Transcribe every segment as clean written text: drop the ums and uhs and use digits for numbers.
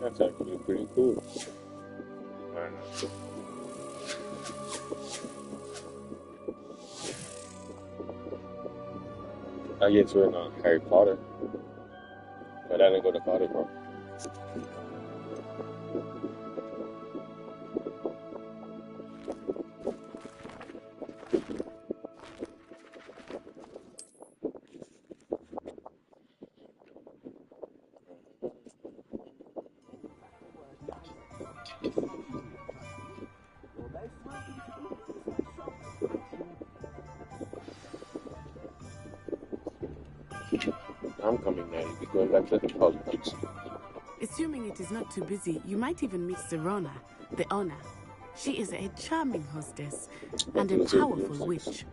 That's actually pretty cool. I don't know. I guess we're in Harry Potter. But I didn't go to college, bro. I'm coming now. You going back to the college. Assuming it is not too busy, you might even meet Serona, the owner. She is a charming hostess and a powerful witch.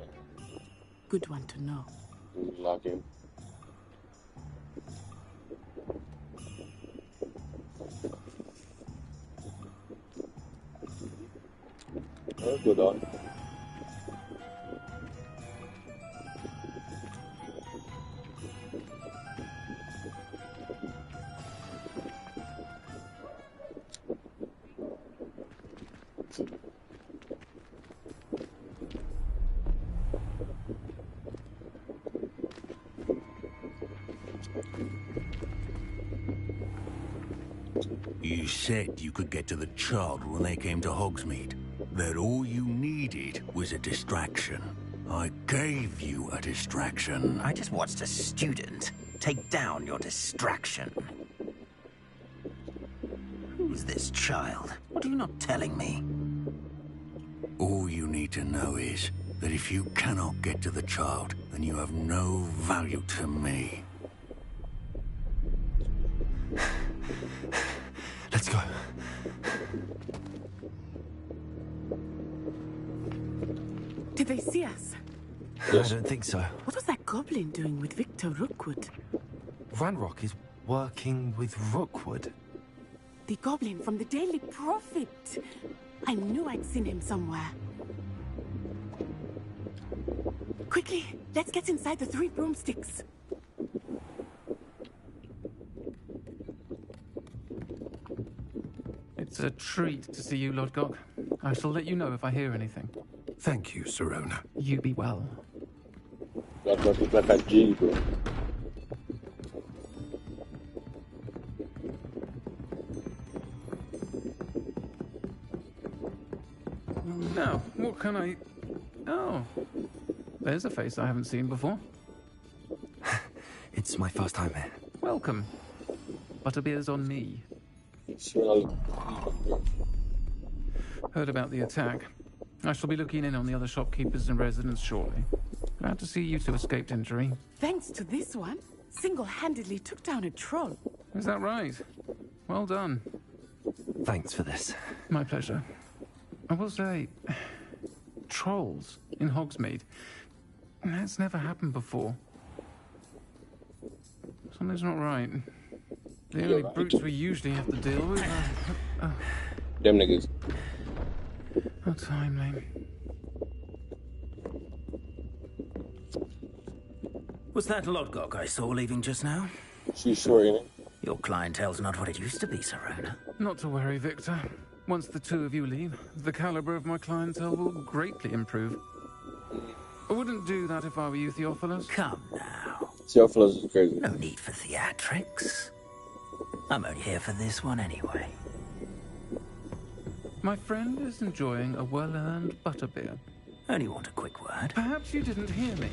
Good one to know. Lock in. Oh, good on. You said you could get to the child when they came to Hogsmeade. That all you needed was a distraction. I gave you a distraction. I just watched a student take down your distraction. Who's this child? What are you not telling me? All you need to know is that if you cannot get to the child, then you have no value to me. Let's go. Did they see us? Yes. I don't think so. What was that goblin doing with Victor Rookwood? Ranrock is working with Rookwood. The goblin from the Daily Prophet. I knew I'd seen him somewhere. Quickly, let's get inside the 3 broomsticks. It's a treat to see you, Lodgok. I shall let you know if I hear anything. Thank you, Serona. You be well. That must look like a G, bro. Now, what can I... Oh, there's a face I haven't seen before. It's my first time here. Welcome. Butterbeer's on me. Heard about the attack. I shall be looking in on the other shopkeepers and residents shortly. Glad to see you two escaped injury. Thanks to this one, single-handedly took down a troll. Is that right? Well done. Thanks for this. My pleasure. I will say, trolls in Hogsmeade. That's never happened before. Something's not right. The only brutes we usually have to deal with are... Them niggas. How timely. Was that Lodgok I saw leaving just now? She's short, ain't it? Your clientele's not what it used to be, Serona. Not to worry, Victor. Once the two of you leave, the caliber of my clientele will greatly improve. I wouldn't do that if I were you, Theophilus. Come now. Theophilus is crazy. No need for theatrics. I'm only here for this one anyway. My friend is enjoying a well-earned butterbeer. Only want a quick word. Perhaps you didn't hear me.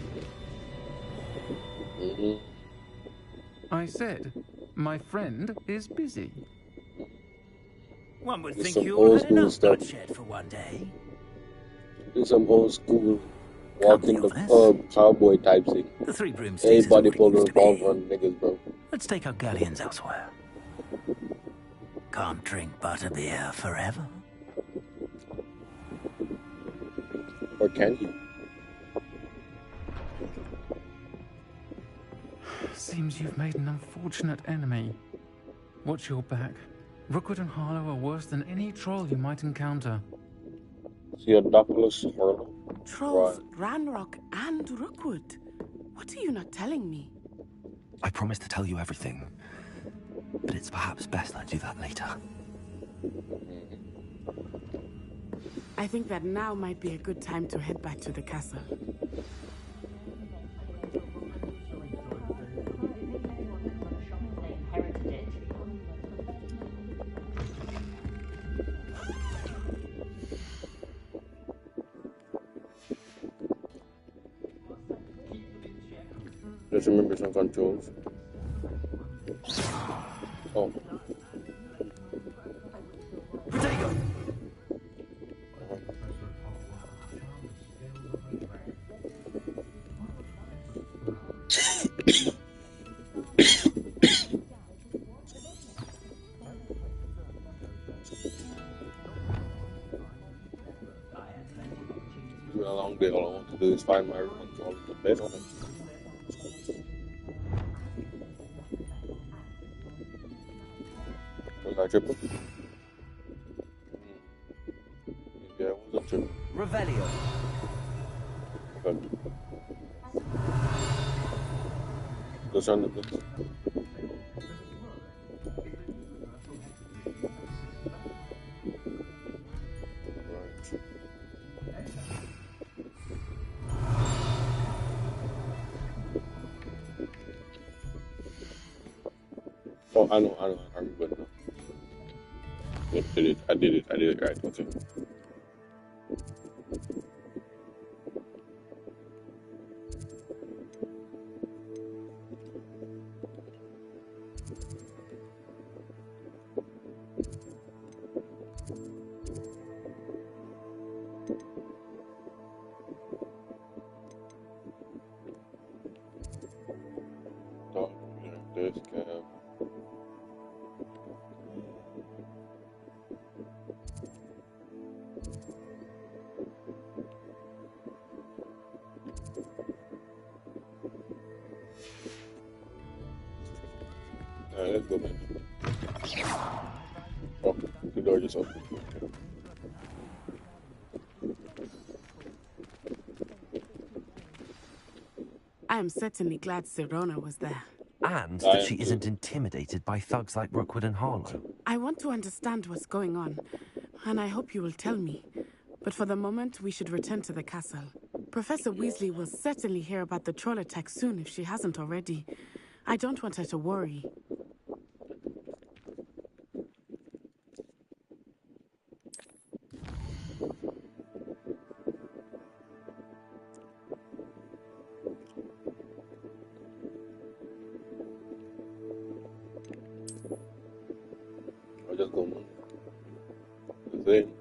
I said, my friend is busy. One would It's think some you old had school enough stuff. bloodshed for one day. It's some old school walking the Theophilus. cowboy type thing. The 3 broomsticks is Everybody all it pulled a used to be. revolver on niggas, bro. Let's take our galleons elsewhere. Can't drink butterbeer forever. Or can you? Seems you've made an unfortunate enemy. Watch your back. Rookwood and Harlow are worse than any troll you might encounter. Theodophilus Harlow. Trolls, Ranrock, and Rookwood. What are you not telling me? I promised to tell you everything. but it's perhaps best I do that later. I think that now might be a good time to head back to the castle. Just remember some controls. Oh. Potato! It's been a long day. All I want to do is find my remote control in the bed on it. Was I triple? Yeah, it was a triple. Revelio. Okay. Just run the please. Oh, I know, I remember now. Yeah, I did it right, okay. Dog, this cab. Alright, let's go, man. Oh, the door just opened. Okay. I am certainly glad Sirona was there. And I that am she too. isn't intimidated by thugs like Rookwood and Harlow. I want to understand what's going on, and I hope you will tell me. But for the moment, we should return to the castle. Professor Weasley will certainly hear about the troll attack soon if she hasn't already. I don't want her to worry. I'll just go, man. The thing.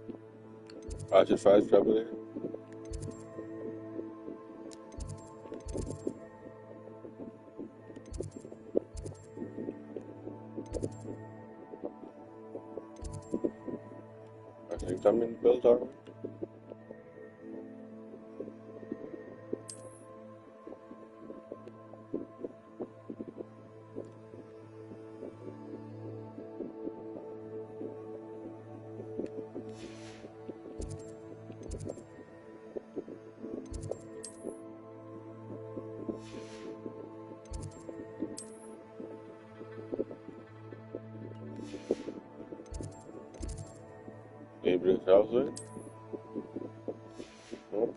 I just fast travel there. I think I'm in the bells already. Gabriel's house, right? Oh.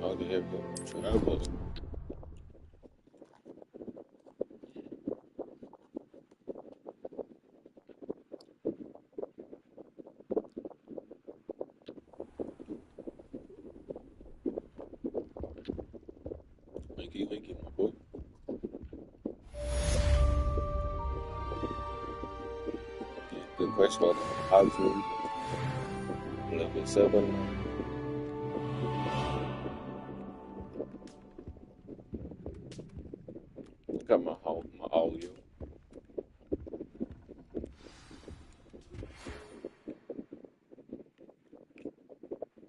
Okay, here we go. Travelers. Thank you, my boy. The quest called Hogwarts. Level 7. Got my audio.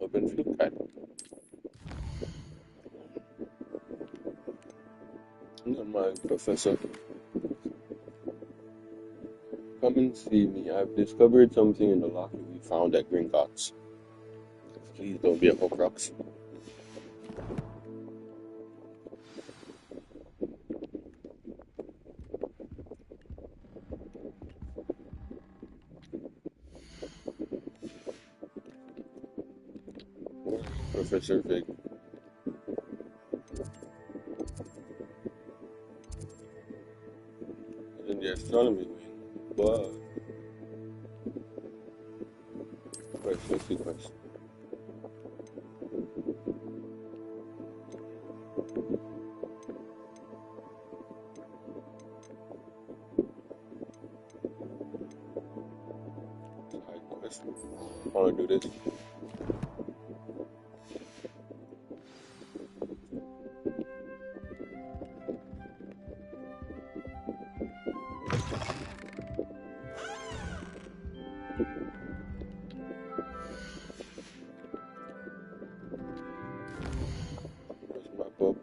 Open view. Okay. My professor. Come and see me. I've discovered something in the locker we found at Gringotts. Please don't be a Horcrux. Professor Fig. In the astronomy wing, but let's see question. I want to do this. Where's my book?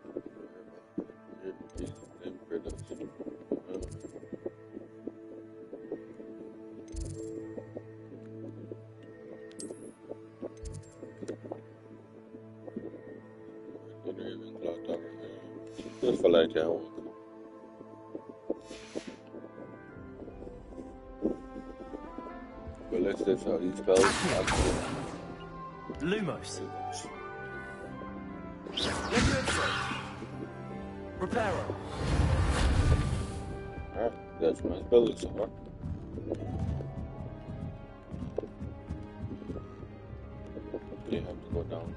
Just for like that one. But let's just how these spells. Lumos. Reparo. Alright, that's my spell so far. You have to go down.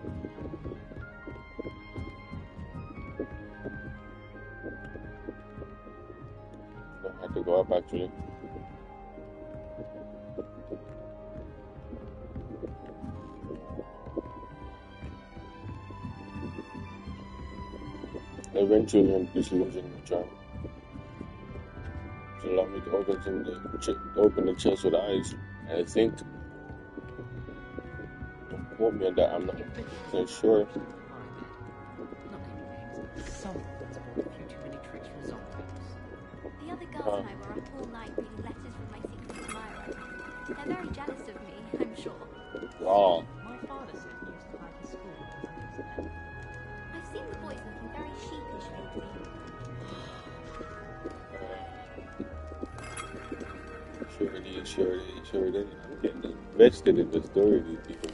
Don't have to go up actually. Eventually, I'm disillusioned the charm. To allow me to open the chest with eyes. And I think, don't quote me on that, I'm not sure. The other girls and I were up all night reading letters from my secret admirer. They're very jealous of me, I'm sure. Wow. My father said he used to hide his school when I've seen the boys looking very sheepish lately. Sure it is. I'm getting invested in the story of these people.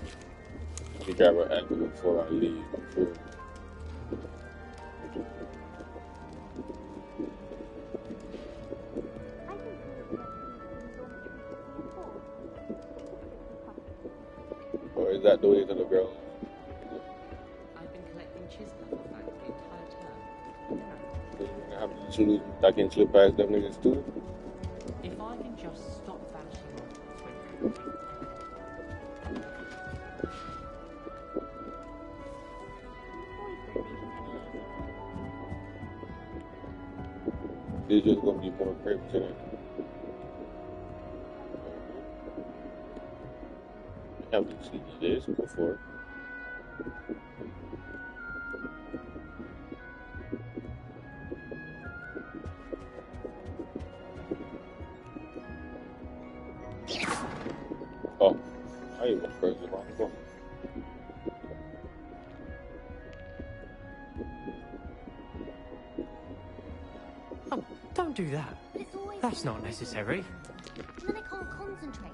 I think I will have to before I leave, I'm sure. Or is that the way to the girl? I've been collecting chisel facts the entire term. So you're gonna have to salute, I can slip past them niggas too? If I can just stop vanishing on It's just gonna be more crypts in it. I haven't seen this before. Oh, I even pressed the wrong button. Oh, don't do that. But it's always That's not necessary. And then I can't concentrate,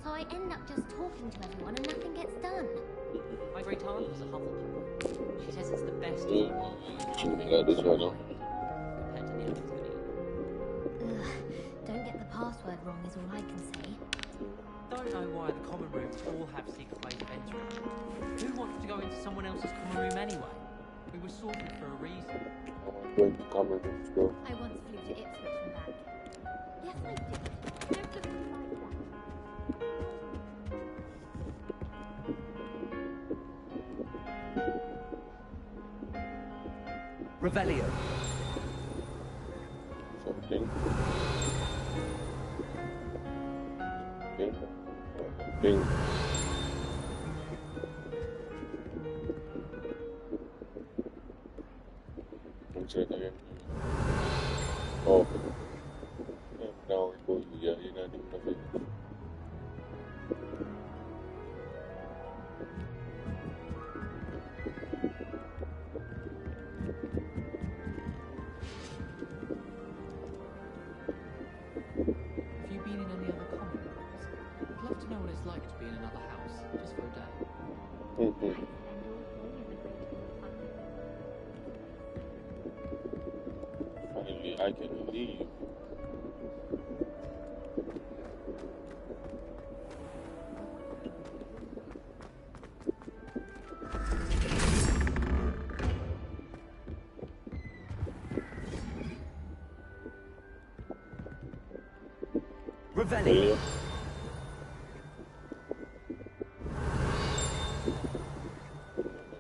so I end up just talking to everyone and nothing gets done. My great aunt was a Hufflepuff. She says it's the best Yeah, this right now. compared to the others. Ugh, don't get the password wrong is all I can say. Don't know why the common rooms all have secret ways of entering. Who wants to go into someone else's common room anyway? We were sorted for a reason. I'm going to common rooms, bro. I once flew to Ipswich and back. Yes, I did. Don't look at me like that. Revelio. Something. Thing. What's that again? Oh. Yeah, now we're going, yeah, you're not doing nothing. Have you been in any other common rooms? I'd love to know what it's like to be in another house, just for a day. Mm-hmm. I can leave. Revelio.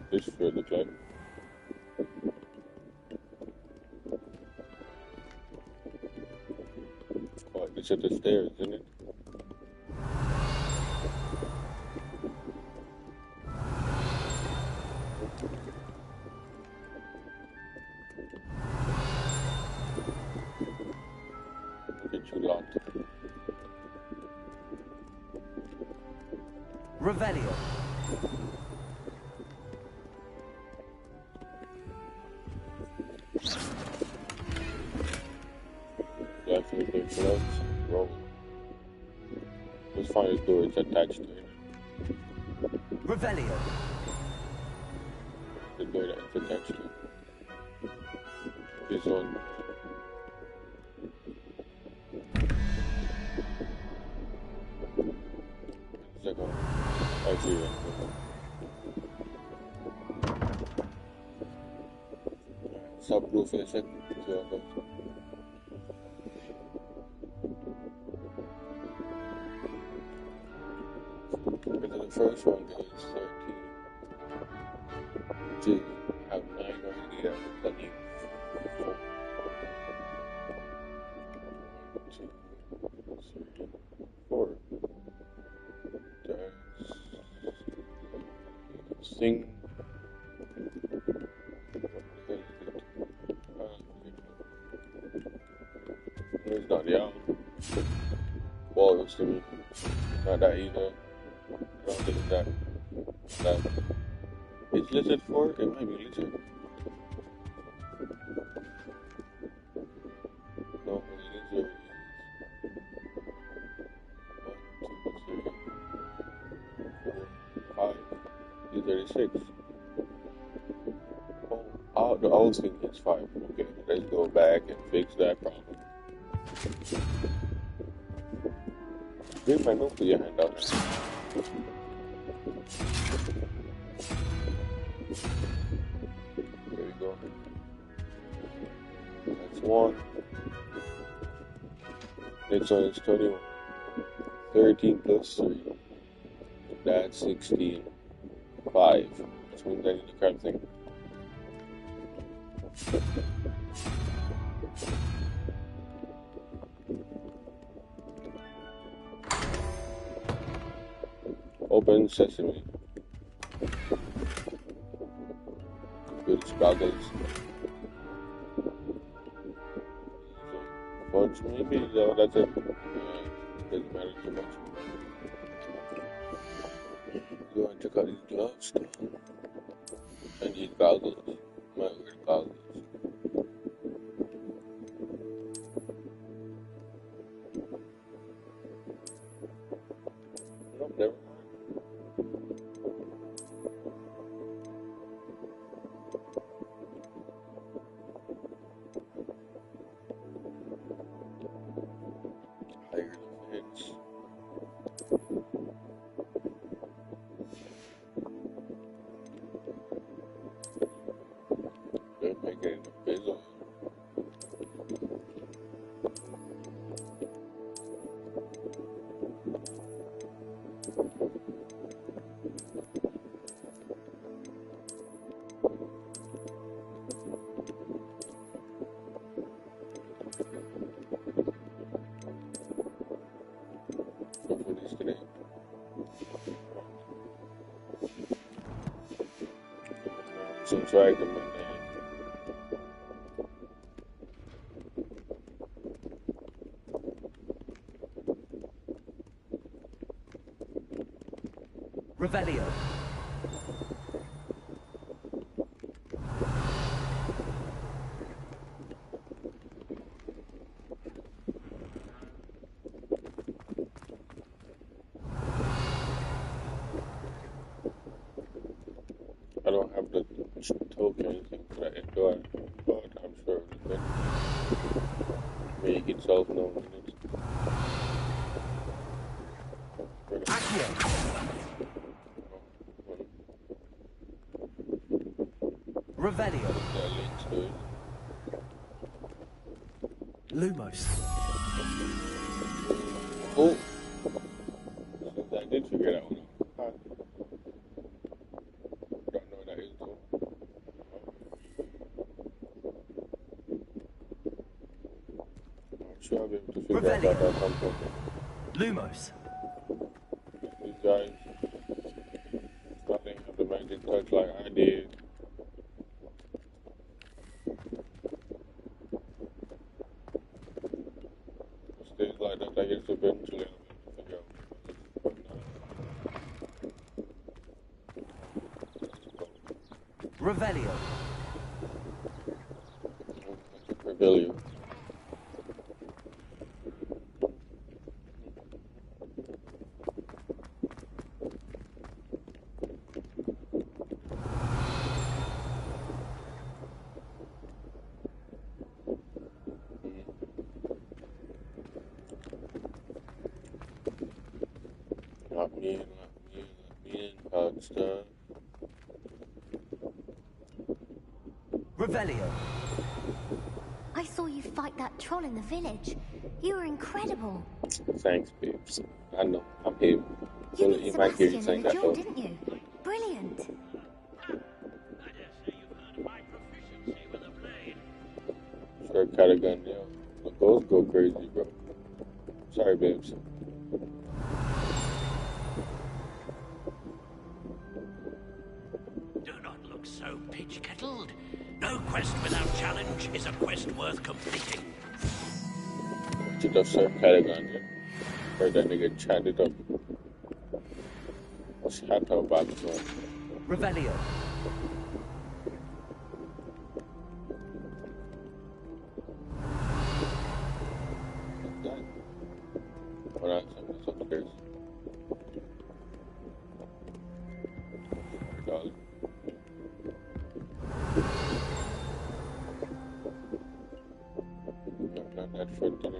This should look like. Oh, it's at the stairs, isn't it? Get you locked. Revelio. Definitely gloves. Roll. Let's find a door it's attached to it. Revelio. The door that it's attached to. This one. Second. I see it. Subproof for a second. See how it goes. Because the first one goes 13. 2. Have 9 already. That leaves 4. 1, 2, 3, 4. There's thing. It's not the owl. Walrus to me. Not that either. I don't think that. It's lizard 4? It might be lizard. No, lizard is 1, 2, 3, 4, 5. Lizard is 6. Oh, I was thinking it's 5. Okay, let's go back and fix that problem. Bring my note for your handout. There we go. That's 1. Next one is 21. 13 plus 3. That's 16. 5. Which means I need to grab thing. Open sesame. Good goggles. Fudge maybe? No, that's it. Doesn't matter too much. Go and check out these gloves. And these goggles. My weird goggles. Nope, never mind. Higher defense. They're making it invisible. For this today. Subtract them and Revelio. I don't have the token or anything for that indoor, but I'm sure it's good. make itself known. Accio. Revelio. Lumos. Oh, I did figure that one out. Don't know what that is though. I'm sure I'll be able to figure out what that comes from. Lumos. These guys, nothing have the magic touch like I did. Things like that, I guess eventually I'll be able to figure out what it is. Revelio. Revelio. Not me, hard stuff. Revelio. I saw you fight that troll in the village. You were incredible. Thanks, babes. I know, I'm him. You Well, beat you might hear you Sebastian saying in a that duel, though. didn't you? Brilliant. I dare say you've heard of my proficiency with a blade. Sure, got a gun, yeah. The ghosts go crazy, bro. Sorry, babes. Do not look so pitch-kettled. No quest without challenge is a quest worth completing. You just serve Catagon, yeah? Heard that nigga chatted up. Chat up back to him. Revelio. What else? What's upstairs? God. Not that for dinner.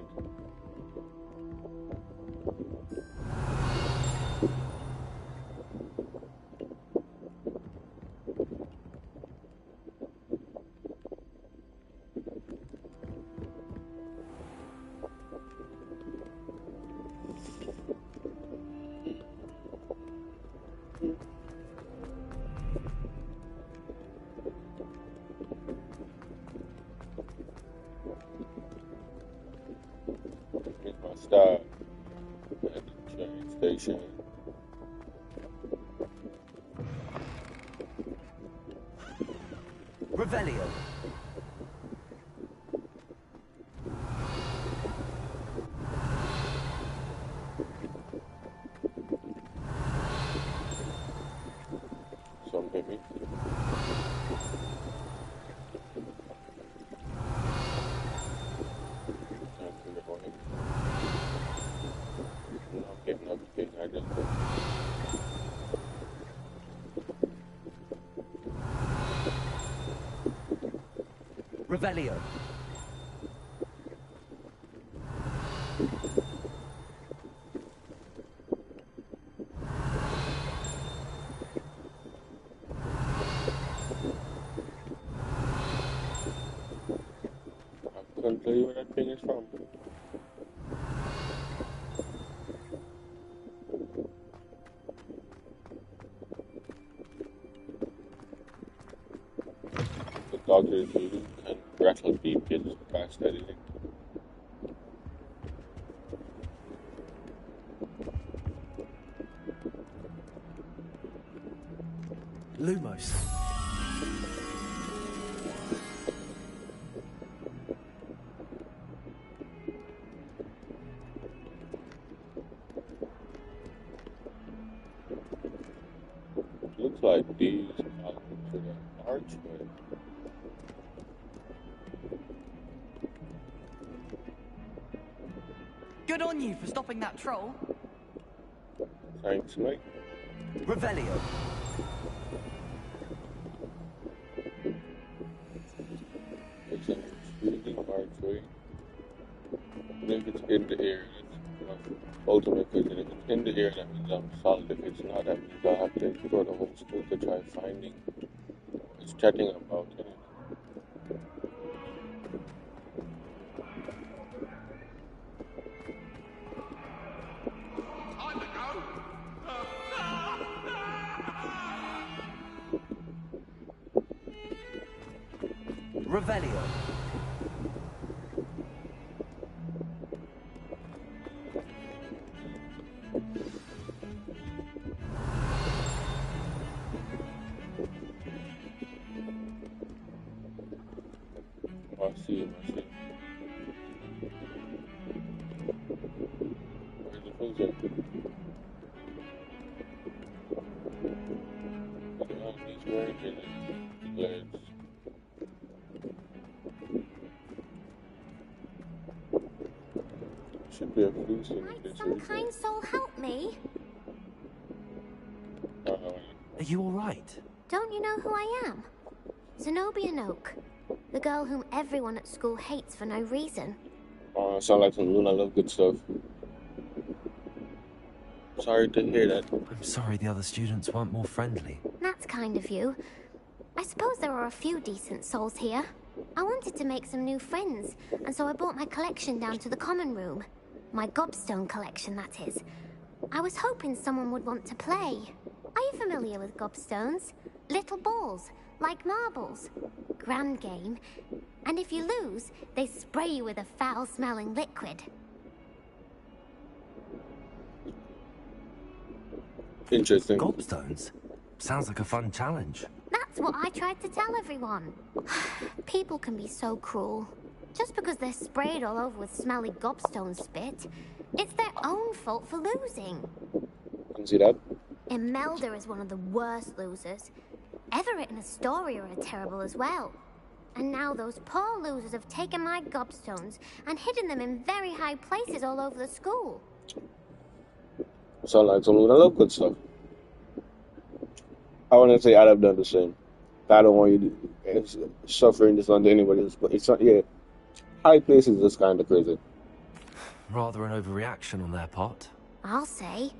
Here's my stop at the train station. Revelio. Some hit me. I'm getting everything I just did. Revelio. I couldn't tell you where that thing is from. The doctor is really can rattle deep kids fast editing. Lumos. Looks like these are to the archway. Good on you for stopping that troll. Thanks, mate. Revelio. It's an intriguing archway. if it's in the air, that's ultimate question. If it's in the air, that means I'm solid. If it's not, that means I'll have to go the whole school to try finding. It's chatting about it. Revelio. I see him, I see him. Where's the food at? He's wearing his legs. Should be a flu thing Might this some week. kind soul help me? Are you all right? Don't you know who I am? Zenobia Noak, the girl whom everyone at school hates for no reason. Sound like some Luna Love good stuff. Sorry to hear that. I'm sorry the other students weren't more friendly. That's kind of you. I suppose there are a few decent souls here. I wanted to make some new friends, and so I brought my collection down to the common room. My gobstone collection, that is. I was hoping someone would want to play. Are you familiar with gobstones? Little balls, like marbles. Grand game. And if you lose, they spray you with a foul-smelling liquid. Interesting. Gobstones? Sounds like a fun challenge. That's what I tried to tell everyone. People can be so cruel. Just because they're sprayed all over with smelly gobstone spit, it's their own fault for losing. Can see that? Imelda is one of the worst losers. Everett and Astoria are terrible as well. And now those poor losers have taken my gobstones and hidden them in very high places all over the school. Sound like some Luna Love good stuff. I want to say I'd have done the same. I don't want you to suffering this onto anybody else, but it's not, yeah. High places is kind of crazy. Rather an overreaction on their part. I'll say.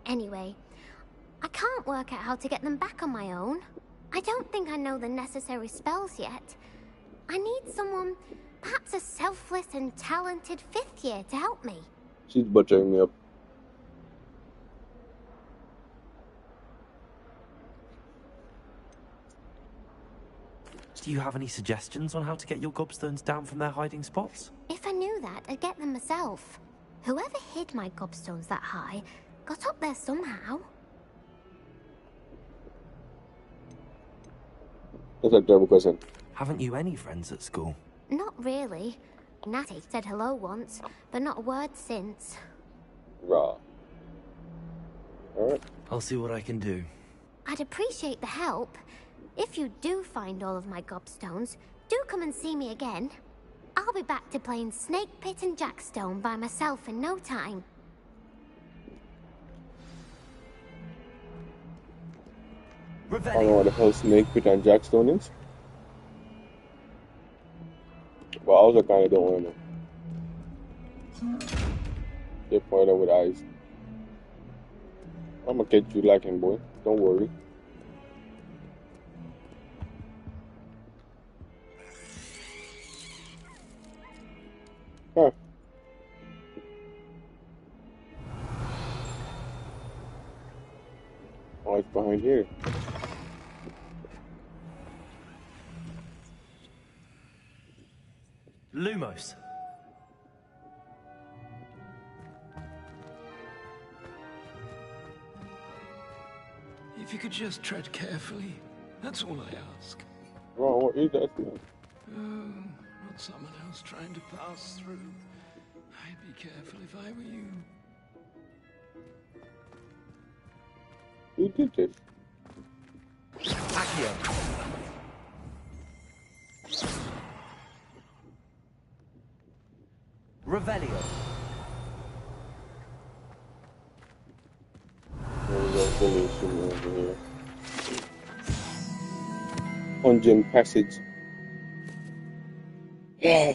Anyway, I can't work out how to get them back on my own. I don't think I know the necessary spells yet. I need someone, perhaps a selfless and talented fifth year to help me. She's butchering me up. Do you have any suggestions on how to get your gobstones down from their hiding spots? If I knew that, I'd get them myself. Whoever hid my gobstones that high got up there somehow. That's a terrible question. Haven't you any friends at school? Not really. Natty said hello once, but not a word since. Raw. Alright. I'll see what I can do. I'd appreciate the help. If you do find all of my gobstones, do come and see me again. I'll be back to playing Snake Pit and Jackstone by myself in no time. I don't know what the hell Snake Pit and Jackstone is. But I also kind of don't want to know. They point out with eyes. I'm gonna catch you lacking, boy. Don't worry. Huh. Oh, it's behind here. Lumos. If you could just tread carefully, that's all I ask. Wrong, what is that? Oh, not someone else trying to pass through. I'd be careful if I were you. Who did this? Accio. Revelio. There's a solution over here. Dungeon passage. Yeah.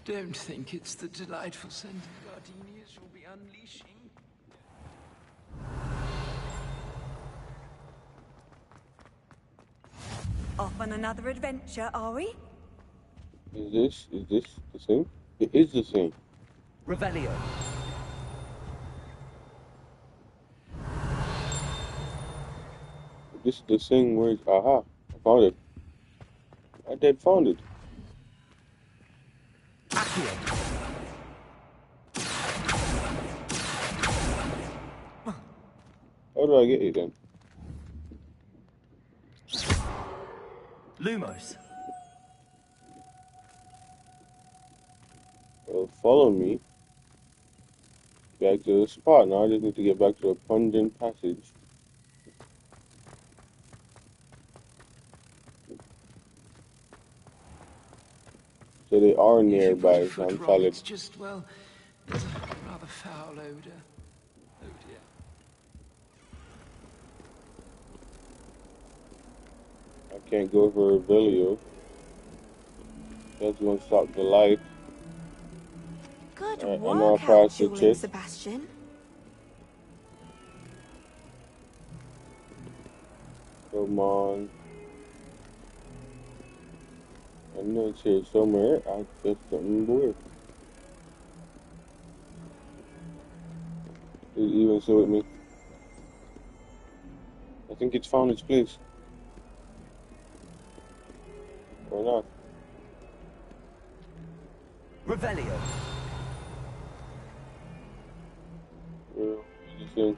Don't think it's the delightful scent of gardenias you'll be unleashing. Off on another adventure, are we? Is this the thing? It is the thing. Revelio. This is the thing where aha, I found it. I did found it. Accio. How do I get it then? Lumos. Well, follow me back to the spot. Now I just need to get back to the pungent passage. So they are If you put a nearby, so foot I'm wrong, solid. it's just, well, there's a rather foul odor. Oh dear. I can't go for Revelio. That's gonna stop the light. Good I know I work out, passed the Julie and chest. Sebastian. Come on. I know it's here somewhere. I just something weird. It even so with me. I think it's found its place. Or not. Revelio. Where is this thing?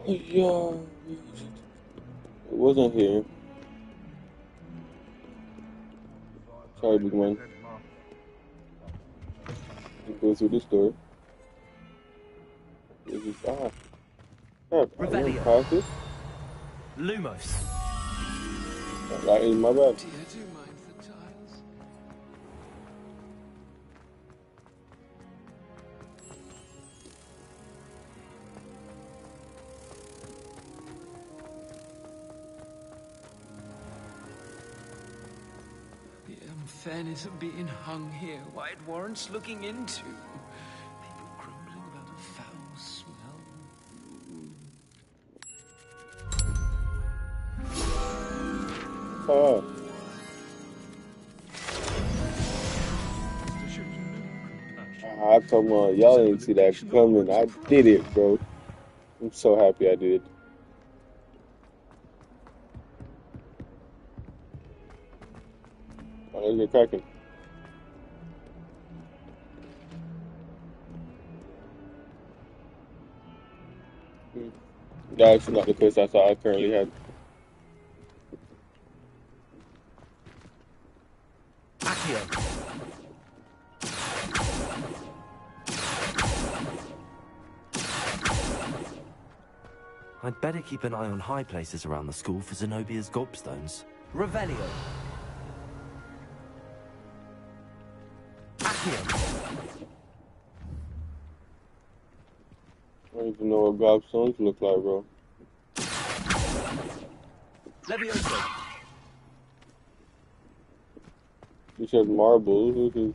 Oh, yeah. It wasn't here. Sorry, big man. Go through this door. This is crap. I went past this. Lumos. That is my bad. Dear, do mind the tiles. The unfairness of being hung here, why it warrants looking into. People grumbling about a foul smell. Oh. I told my y'all didn't see that coming. I did it, bro. I'm so happy I did it. Oh, let's get cracking. That's not the quest I thought I currently had. Accio. I'd better keep an eye on high places around the school for Zenobia's gobstones. Revelio. Accio. I don't even know what gobstones look like, bro. Levioso. You said marbles, which is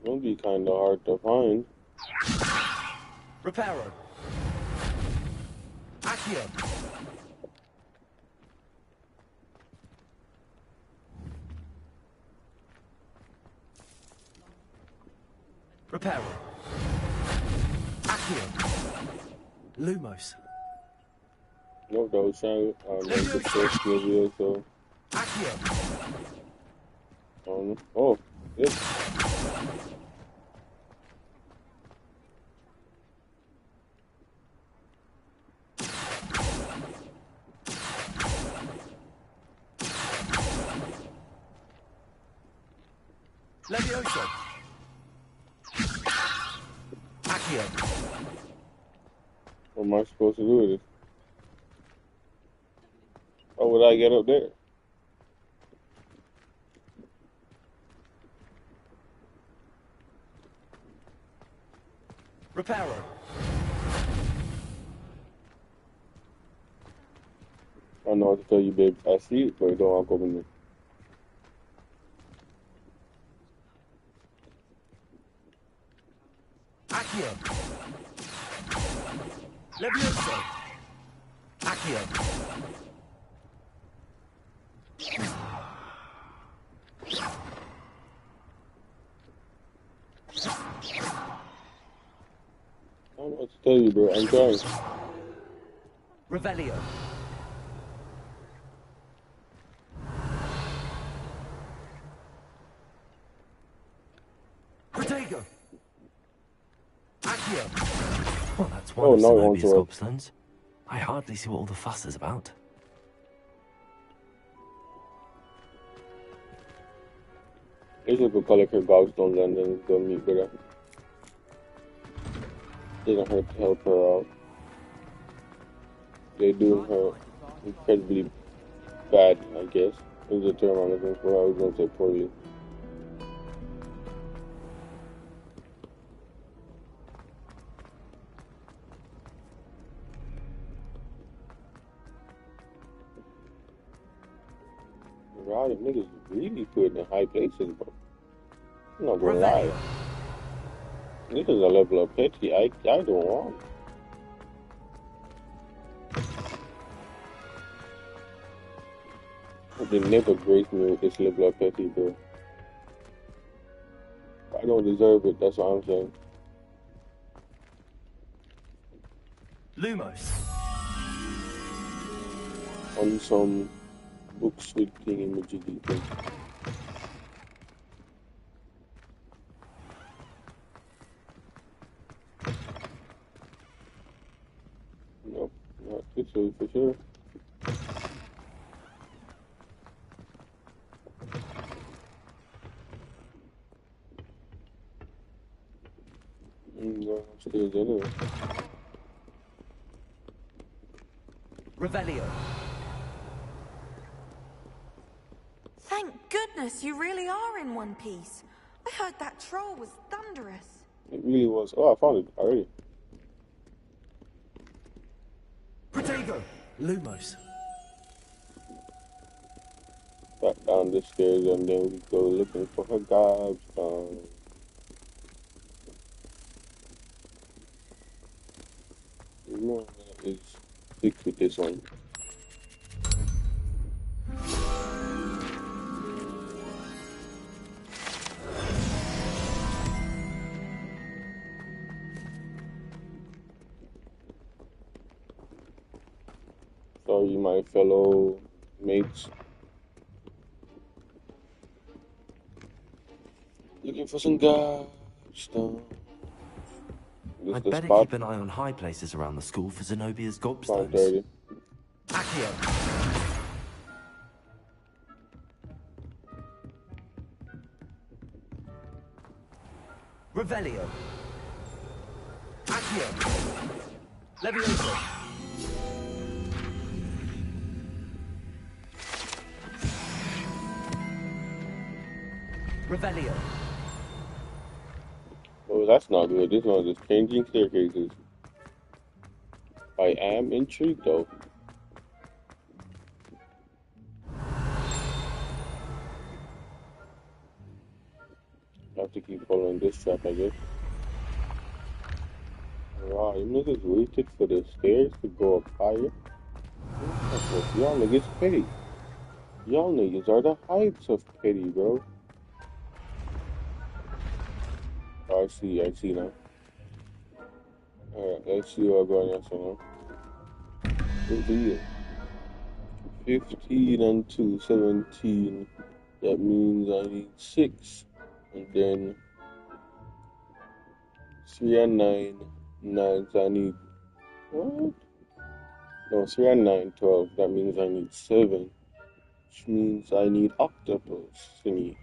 gonna be kind of hard to find. Reparo. Accio. Reparo. Accio. Lumos. Nope, that was trying to make the first video, so. Accio. Oh, yep. Levioso. Accio. What am I supposed to do with it? How would I get up there? Reparo. I don't know what to tell you, babe. I see it, but it don't walk over me. Accio. Levioso. Accio. I don't know what to tell you, bro. I'm trying. Revelio. Protego. Accio. Well, that's one Oh, of no, it won't Zenobia's work. gobstones. I hardly see what all the fuss is about. If you could collect her gobstones and then go meet with her. Doesn't hurt to help her out. They're doing her incredibly bad, I guess. Is the term I'm looking for. I was going to say poorly. Wow, the niggas really put in high places, bro. I'm not gonna lie. This is a level of petty I don't want. They never grace me with this level of petty, bro. I don't deserve it, that's what I'm saying. Lumos. On some books with thingy-majiggy thing. Nope, not this way for sure. No, upstairs anyway. Revelio. Thank goodness you really are in one piece. I heard that troll was thunderous. It really was. Oh, I found it already. Protego. Lumos. Back down the stairs and then we go looking for her gobstone. One is fixed with this one. Sorry, my fellow mates. Looking for some gobstone. This I'd the better spot. keep an eye on high places around the school for Zenobia's Spot gobstones. 30. Accio. Revelio. Accio. Levioso. Revelio. Oh, that's not good. This one is changing staircases. I am intrigued though. I have to keep following this trap, I guess. Wow, you niggas waited for the stairs to go up higher? Y'all niggas petty. Y'all niggas are the heights of petty, bro. Oh, I see now. Alright, let's see what going on now. Indeed. 15 and 2, 17. That means I need 6. And then 3 and 9. 9, so I need. What? No, 3 and 9, 12. That means I need 7. Which means I need octopus thingy.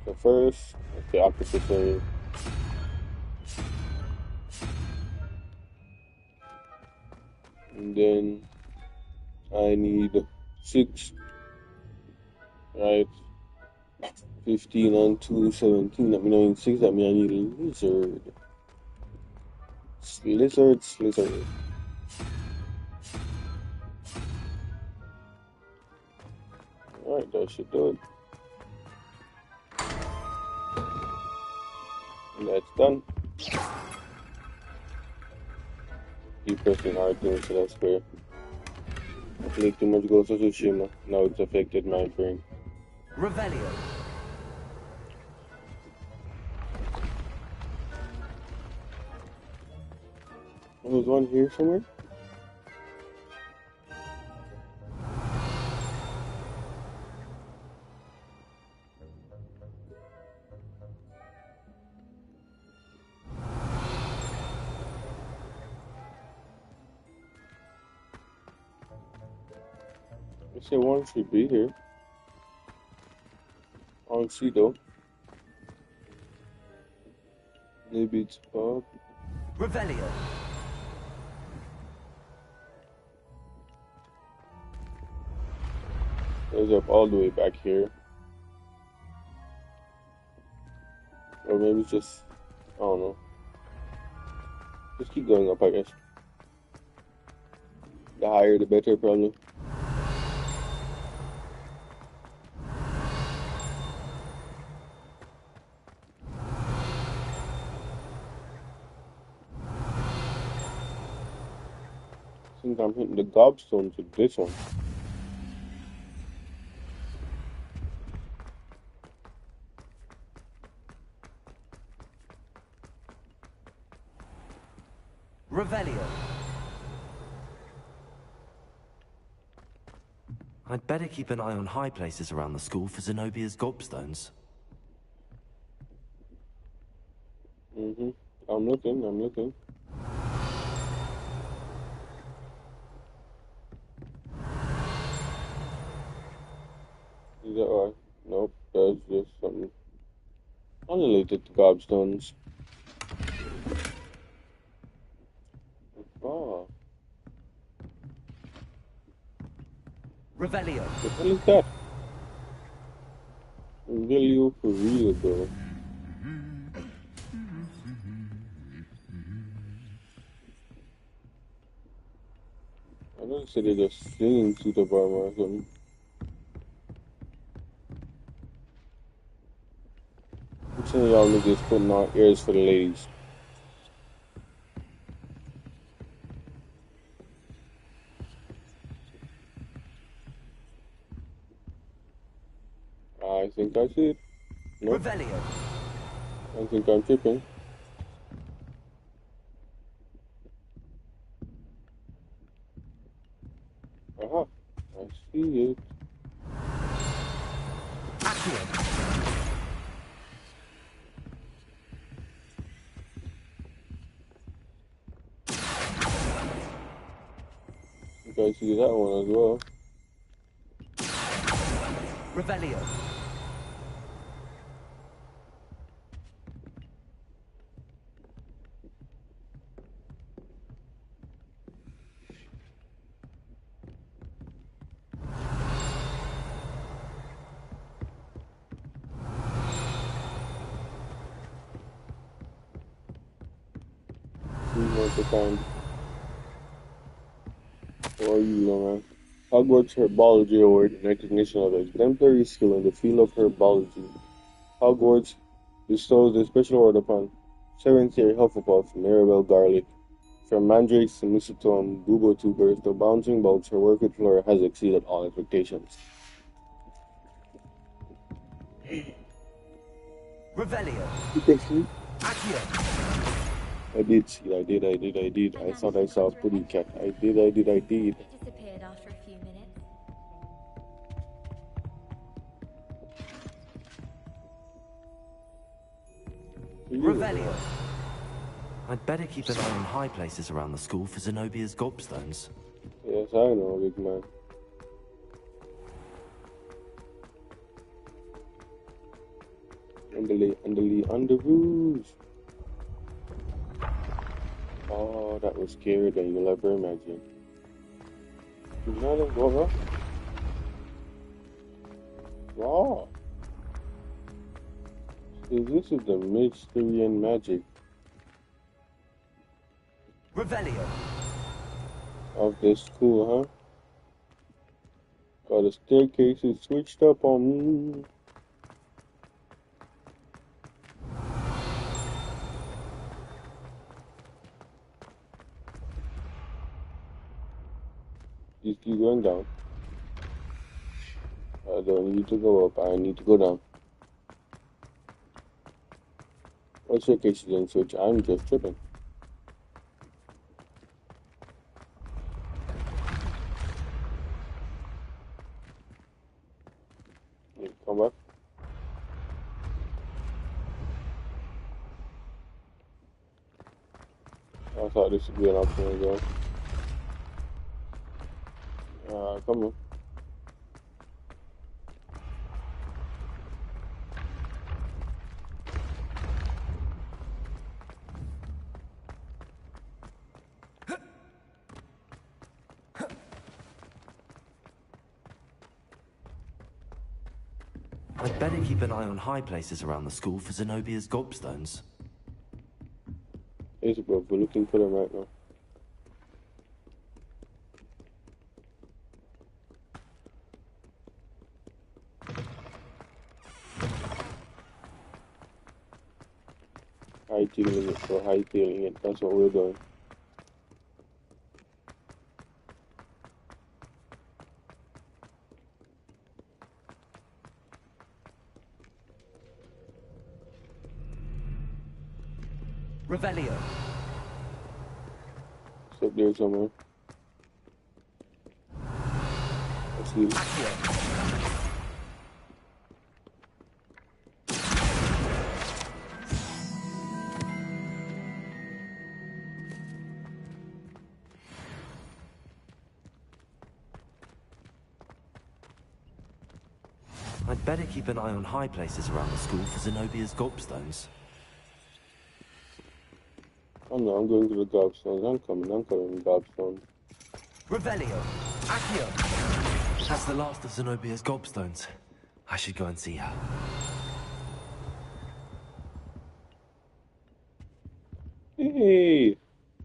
So first, okay, octopus thingy. And then I need 6. Right? 15 and 2, 17. That means I need 6. That means I need a lizard. Lizard, lizard. Alright, that should do it. And that's done. Keep pressing R2 so that's fair. I played too much Ghost of Tsushima. Now it's affected my brain. Revelio. There's one here somewhere? I say one should be here. I don't see though. Maybe it's above. Revelio. There's up all the way back here. Or maybe it's just, I don't know. Just keep going up, I guess. The higher the better, probably. I think I'm hitting the gobstones with this one. Revelio. I'd better keep an eye on high places around the school for Zenobia's gobstones. I'm looking. Is that right? Nope, that's just something unrelated to gobstones. Oh, Revelio. what the hell is that? Revelio for real, bro. I don't say they're just singing to the barber or something. I'm saying y'all niggas putting on ears for the ladies. I think I see it. Nope. Revelio. I think I'm tripping. Aha, I see it. You guys see that one as well. Revelio. See what the time. How are you, young man? Hogwarts Herbology Award in recognition of exemplary skill in the field of herbology. Hogwarts bestows the special award upon 7th year Hufflepuff Maribel Garlic. From mandrakes to mistletoe and boobo tubers to bouncing bulbs, her work with Flora has exceeded all expectations. Revelio. Especially, Accio. I did see, I did. I thought I saw a pretty cat. I did. It disappeared after a few minutes. Revelio. I'd better keep an eye on high places around the school for Zenobia's gobstones. Yes, I know, big man. On the roof. Oh, that was scarier than you'll ever imagine. You know them go up? Wow. See, this is the mystery and magic. Revelio. Of the school, huh? Got the staircase is switched up on me. Just keep going down. I don't need to go up, I need to go down. What staircase is in switch? I'm just tripping. Come back. I thought this would be an option again. Come on. I'd better keep an eye on high places around the school for Zenobia's gobstones. Yes, bro, we're looking for them right now. Hightailing it, bro, hightailing it. That's what we're doing. Revelio. It's up there somewhere. Let's see. I'd better keep an eye on high places around the school for Zenobia's gobstones. Oh no, I'm going to the gobstones. I'm coming, gobstones. Revelio. Accio. That's the last of Zenobia's gobstones. I should go and see her. Hey,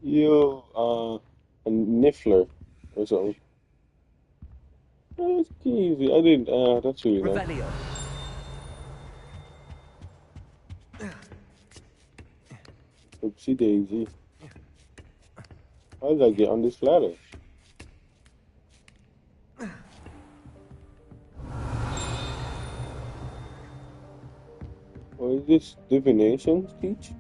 yo, a niffler or something. That's easy. I didn't, that's really nice. Revelio. Oopsie daisy. How did I get on this ladder? What is this? Divination speech?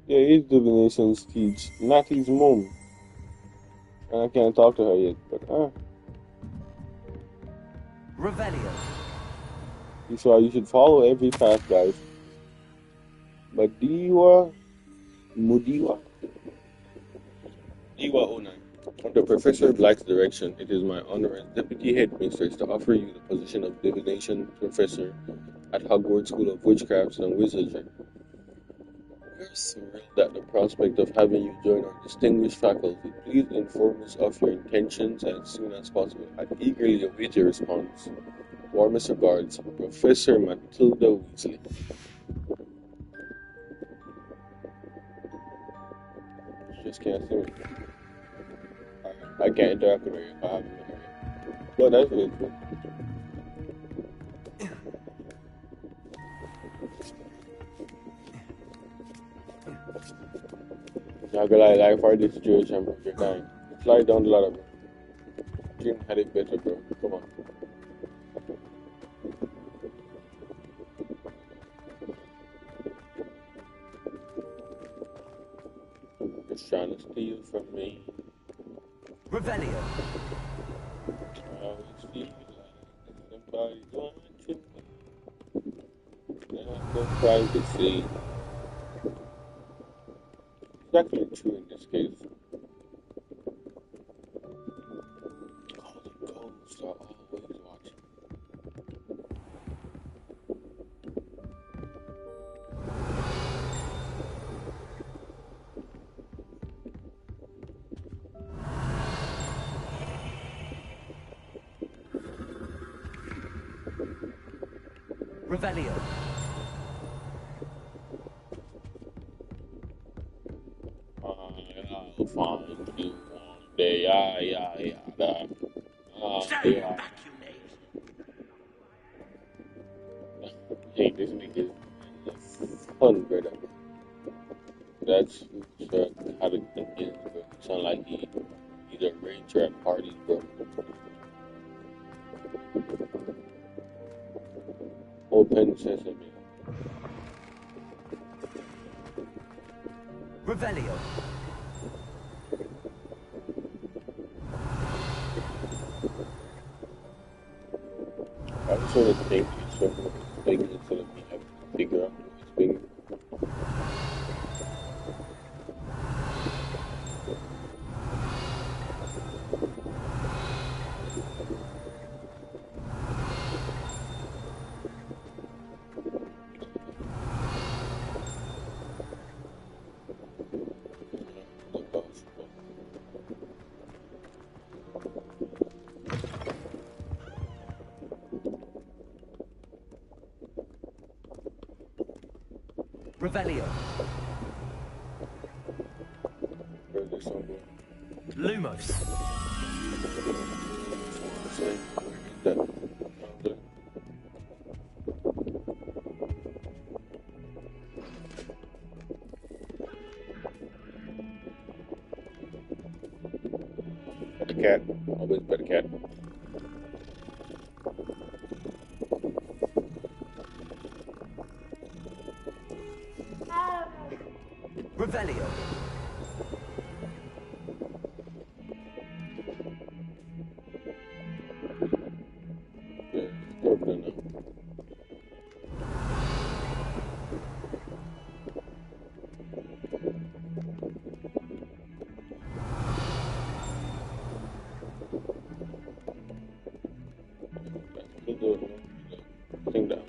Yeah, it's divination speech. Not his mom. And I can't talk to her yet, but Revelio. So you should follow every path, guys. Mudiwa 09. Under Professor Black's direction, it is my honor as Deputy Headmistress to offer you the position of Divination Professor at Hogwarts School of Witchcraft and Wizardry. We are thrilled at the prospect of having you join our distinguished faculty. Please inform us of your intentions as soon as possible. I eagerly await your response. Warmest regards, Professor Matilda Weasley. She just can't see me. I can't interact with her if I haven't met her yet. But that's really cool. Not gonna lie, like for this situation, bro, you're dying. Slide down the ladder, bro. Jim had it better, bro. Come on. Just trying to steal from me. Revelio. I always feel like somebody's watching me. There's no privacy. It's actually true in this case. All the ghosts are always watching. Revelio. Hey, this nigga is fun, brother. That's how the thing is, bro. Sound like he's a rage at parties, bro. Open sesame. Revelio. I just want to think it's something big instead of me having to figure out what's big. Revelio. Where's this somewhere? Lumos. Say, where is that? The cat. Always by the cat. Revelio. Yeah, go for now. That's the thing that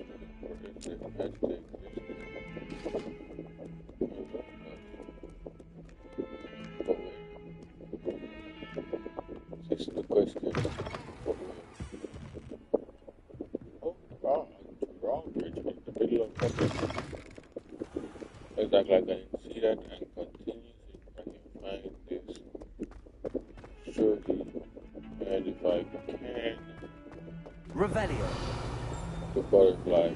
this is the question. Oh, wow, drawbridge in the middle of something. Exactly, I can see that and continue if I can find this. Surely, and if I can, Revelio. the butterfly.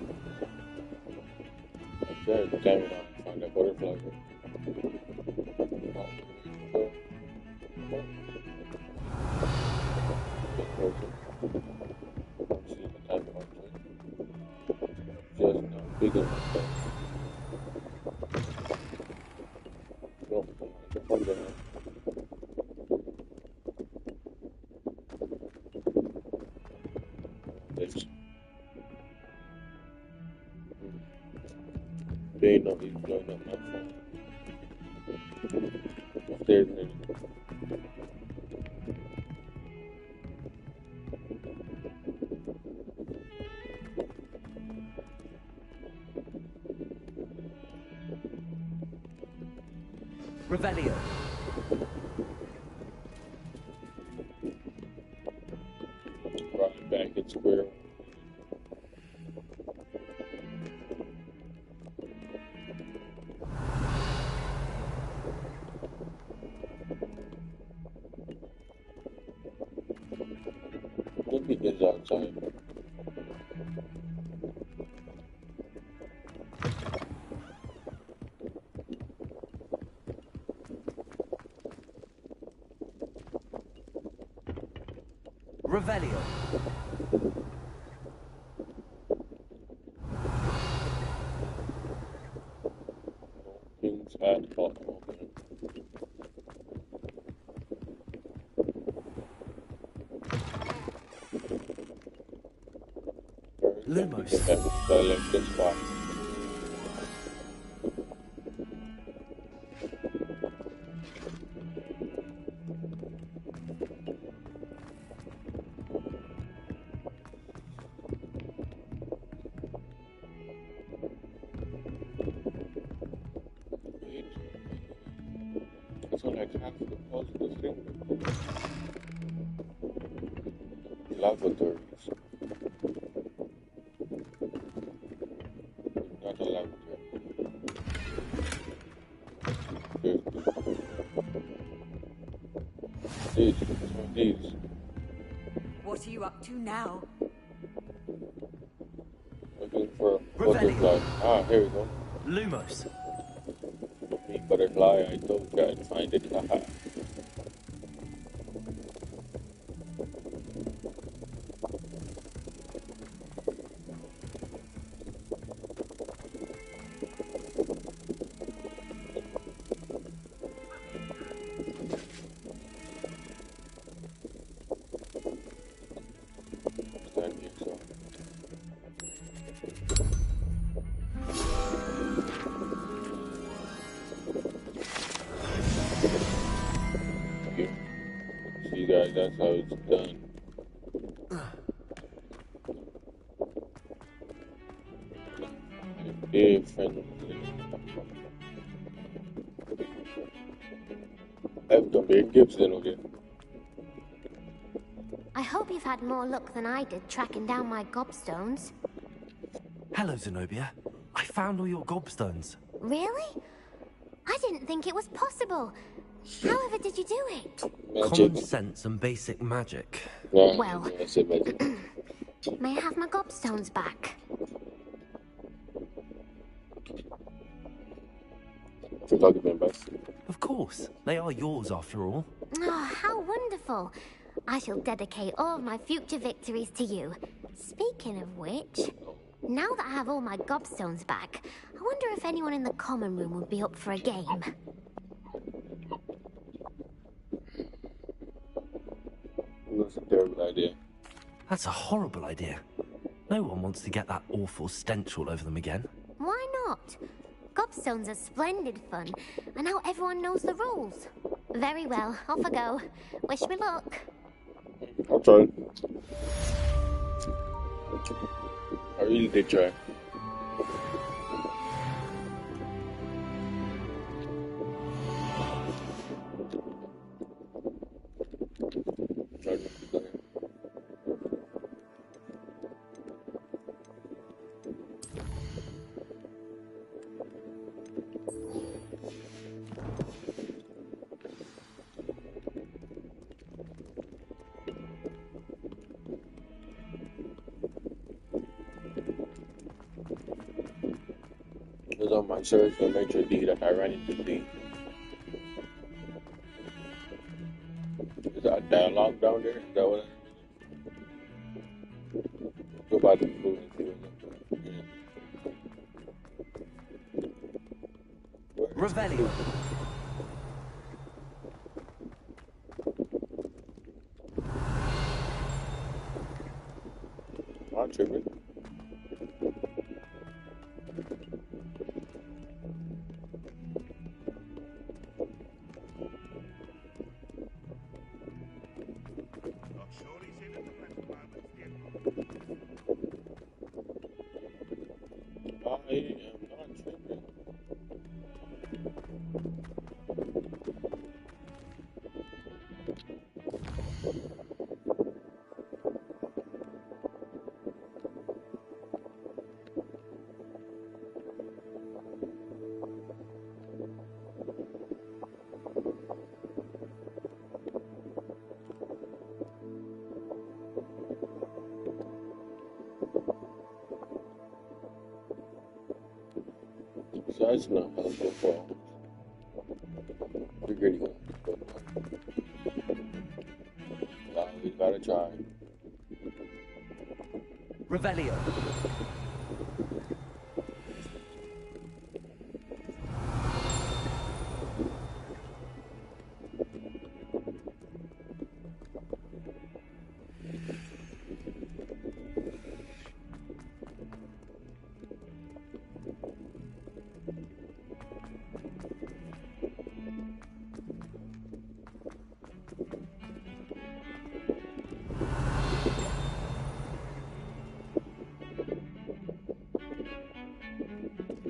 God damn it, I'll find that butterfly. Just not big enough. No, the fun enough. They know he's blowing up my phone. If there's any. Revelio. Right back at square one. Maybe it's outside. Revelio. Things at all. Okay. Lumos. Select the spot. Wait. So like half the positive thing. Laboratories. Not a laboratory. These. What are you up to now. Looking for a butterfly. Ah, here we go. Lumos. Me butterfly, I don't can't find it. Haha. Thank you, so. Okay. See guys, that's how it's done. Hey, friend. I've done big Gibson, okay? I hope you've had more luck than I did tracking down my gobstones. Hello, Zenobia. I found all your gobstones. Really? I didn't think it was possible. However did you do it? Common sense and basic magic. Yeah, Well, I said magic. may I have my gobstones back? I think I'll give them back. Of course. They are yours after all. Oh, how wonderful. I shall dedicate all of my future victories to you. Speaking of which, now that I have all my gobstones back, I wonder if anyone in the common room would be up for a game. That's a terrible idea. That's a horrible idea. No one wants to get that awful stench all over them again. Why not? Gobstones are splendid fun, and now everyone knows the rules. Very well, off I go. Wish me luck. I'll try. I really did try. It was on my search for Metro D that I ran into D. Is that a dialogue down there? Is that what it is? Go by the blue and see what's up. Revelio. I'm not tripping. I am not tripping. So that's not helpful for we're good to go. We gotta try. Revelio.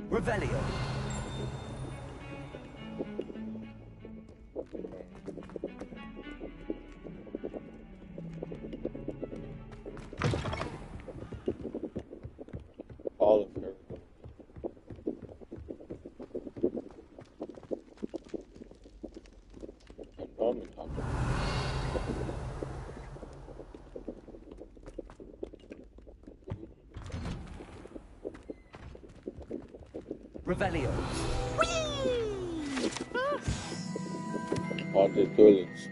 Revelio. All of her. And I'm talking. Revelio. Haunted toilets.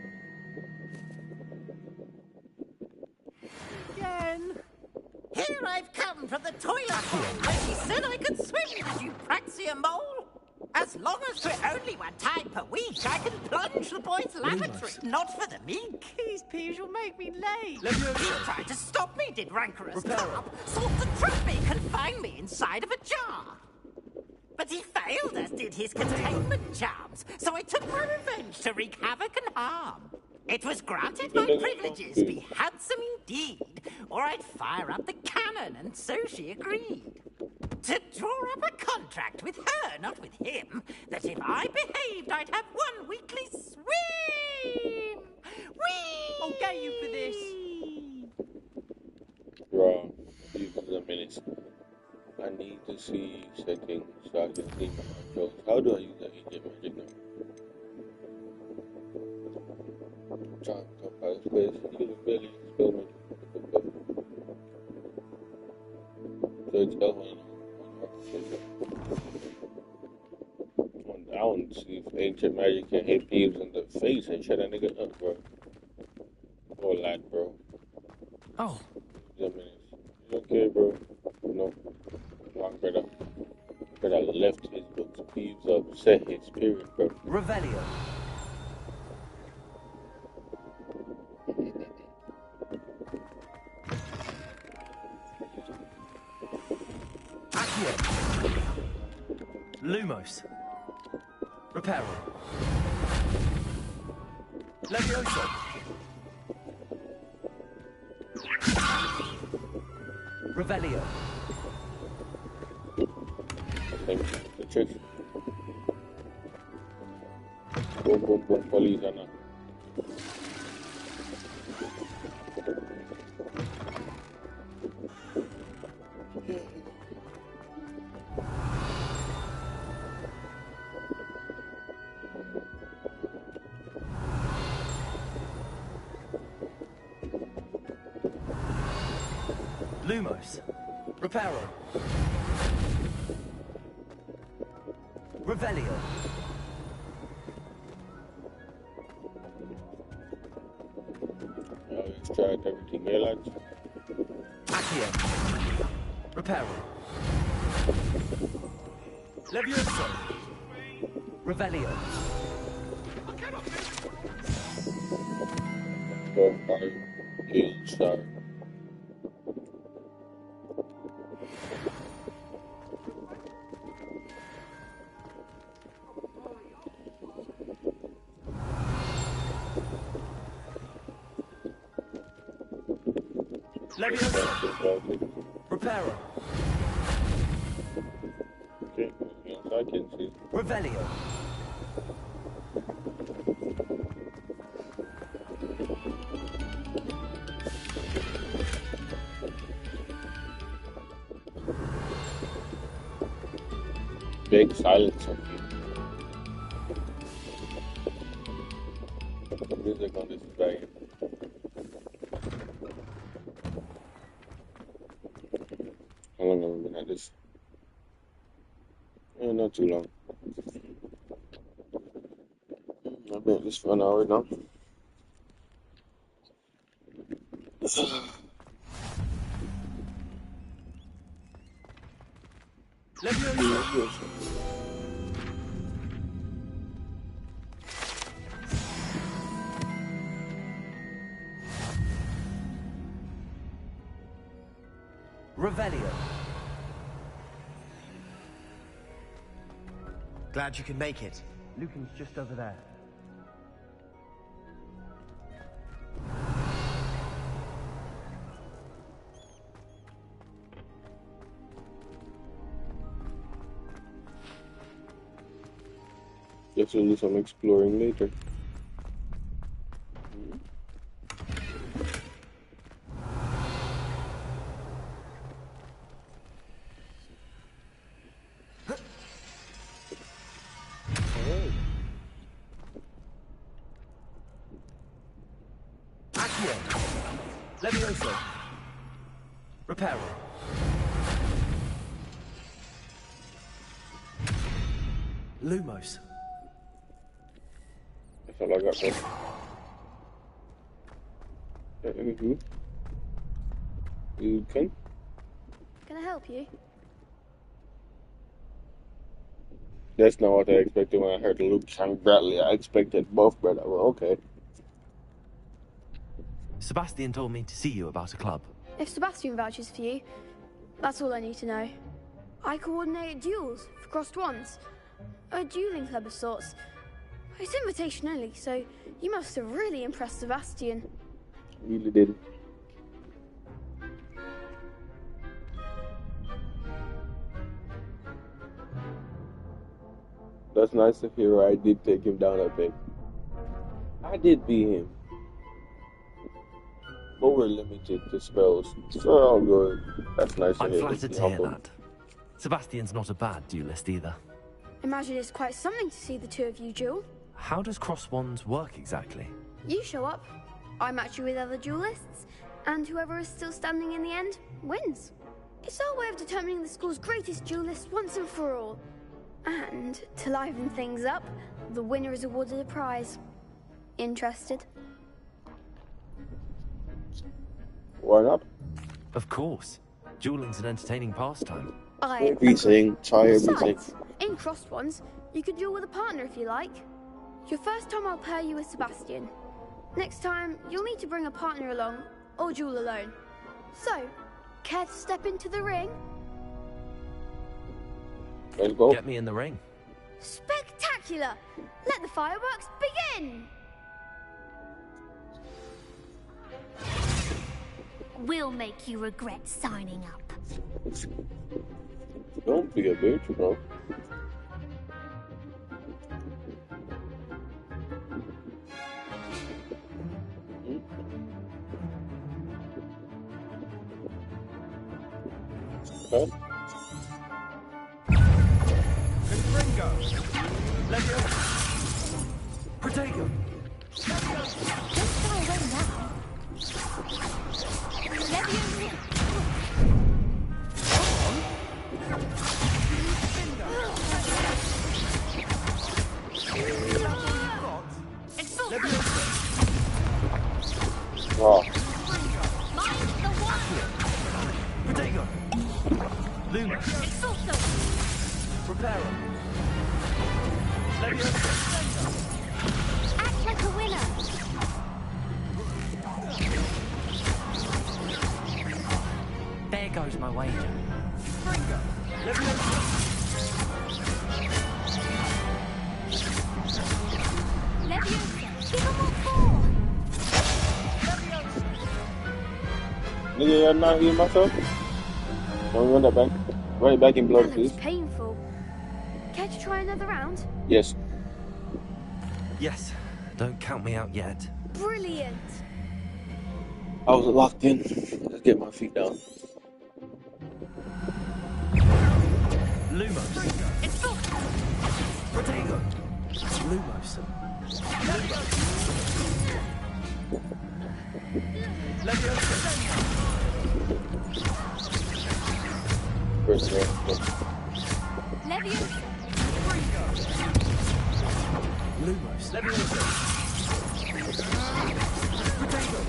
Again. Here I've come from the toilet bowl where she said I could swim, did you praxia mole? As long as we're only one time per week, I can plunge the boys' lavatory. Not for the meek. These peas will make me late. He tried to stop me, did rancorous carp. Sought to trap me, confine me inside of a jar. But he failed, as did his containment charms. So I took my revenge to wreak havoc and harm. It was granted my privileges be handsome indeed, or I'd fire up the cannon, and so she agreed. To draw up a contract with her, not with him, that if I behaved, I'd have one weekly swim! Whee! I'll get you for this. Bro, give us a minute. I need to see settings so I can see my controls. How do I use the agent magic now? Time compile space. Use ability experiment. So it's L1. On down, see if ancient magic can hit thieves in the face and shut a nigga up, bro. Oh, lad, bro. Oh. You okay, bro? No. Wrong, brother. Brother left his books. Thieves upset his spirit, bro. Revelio. Accio. Lumos. Reparo. Levioso. Revelio. Thank you. The trick. Boom, boom, boom. Police are not. Lumos. Reparo. Revelio. I'll extract everything here, lads. Accio. Reparo. Levioso. Revelio. Go fire. Kill star. Levioso. Reparo. Okay, yes, I can see. Revelio. Big silence up here. The music on this is banging. How long have we been at this? Not too long. I've been at this for an hour now. Levioso. Revelio. Glad you could make it. Lucan's just over there. Guess we'll do some exploring later. Accio. Levioso. Reparo. Lumos. That's all I got, bro. Anywho. You can? Can I help you? That's not what I expected when I heard Luke and Bradley. I expected both, brother. Well, okay. Sebastian told me to see you about a club. If Sebastian vouches for you, that's all I need to know. I coordinate duels for crossed wands. A dueling club of sorts. It's invitation only, so you must have really impressed Sebastian. Really did. That's nice to hear. I did take him down a bit. I did beat him. But we're limited to spells. So all good. That's nice to I'm hear. flattered to hear that. Sebastian's not a bad duelist either. Imagine it's quite something to see the two of you duel. How does cross wands work exactly? You show up, I match you with other duelists, and whoever is still standing in the end wins. It's our way of determining the school's greatest duelist once and for all. And to liven things up, the winner is awarded a prize. Interested? Why not? Of course. Dueling's an entertaining pastime. Everything. Try everything. Besides, in crossed ones, you could duel with a partner if you like. Your first time I'll pair you with Sebastian. Next time, you'll need to bring a partner along, or duel alone. So, care to step into the ring? Let's go. Get me in the ring. Spectacular! Let the fireworks begin! We'll make you regret signing up. Don't be a bitch, bro. Okay. Protego! Oh. Protego! Luna! Preparo! Act like a winner. There goes my wager. Nigga, you're not healing myself? Don't run that back. Run it back in blood, That please. looks painful. Care to try another round? Yes. Yes. Don't count me out yet. Brilliant! I was locked in. Let's get my feet down. Lumos. Protego. Lumos. First one. Lumos. Protego.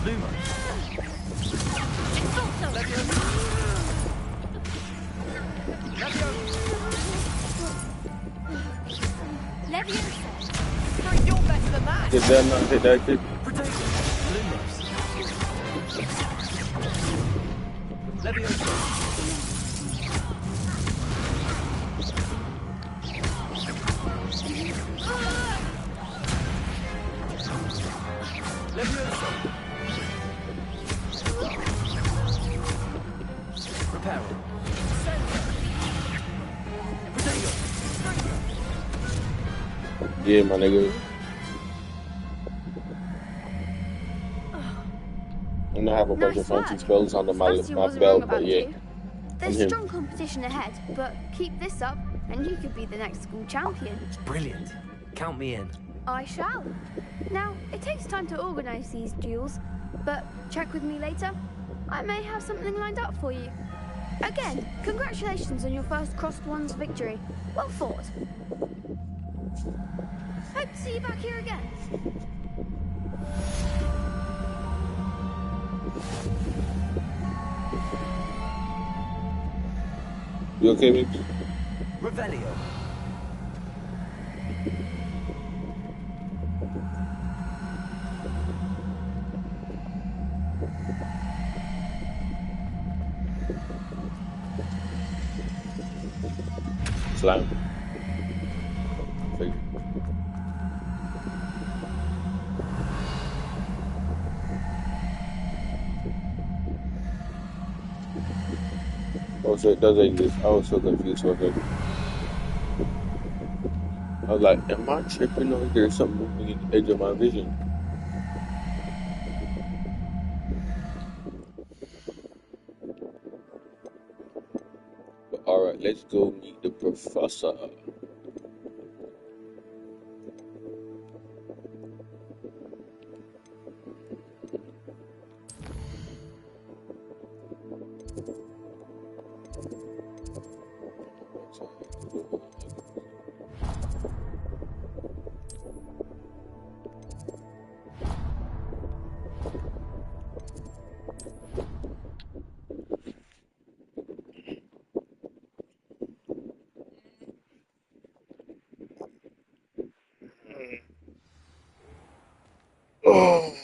Lumos. You're better than that. Did that not hit that shit? Yeah, my nigga. And I have a bunch of fancy spells under my belt, but yeah. There's strong competition ahead, but keep this up and you could be the next school champion. Brilliant. Count me in. I shall. Now, it takes time to organize these duels, but check with me later. I may have something lined up for you. Again, congratulations on your first Crossed Ones victory. Well fought. Hope to see you back here again. You okay, mate? Revelio. Slime. Thank you. Also, it does exist. I was so confused for a second. I was like, am I tripping or there's something moving in the edge of my vision? But alright, let's go meet the professor. Oh.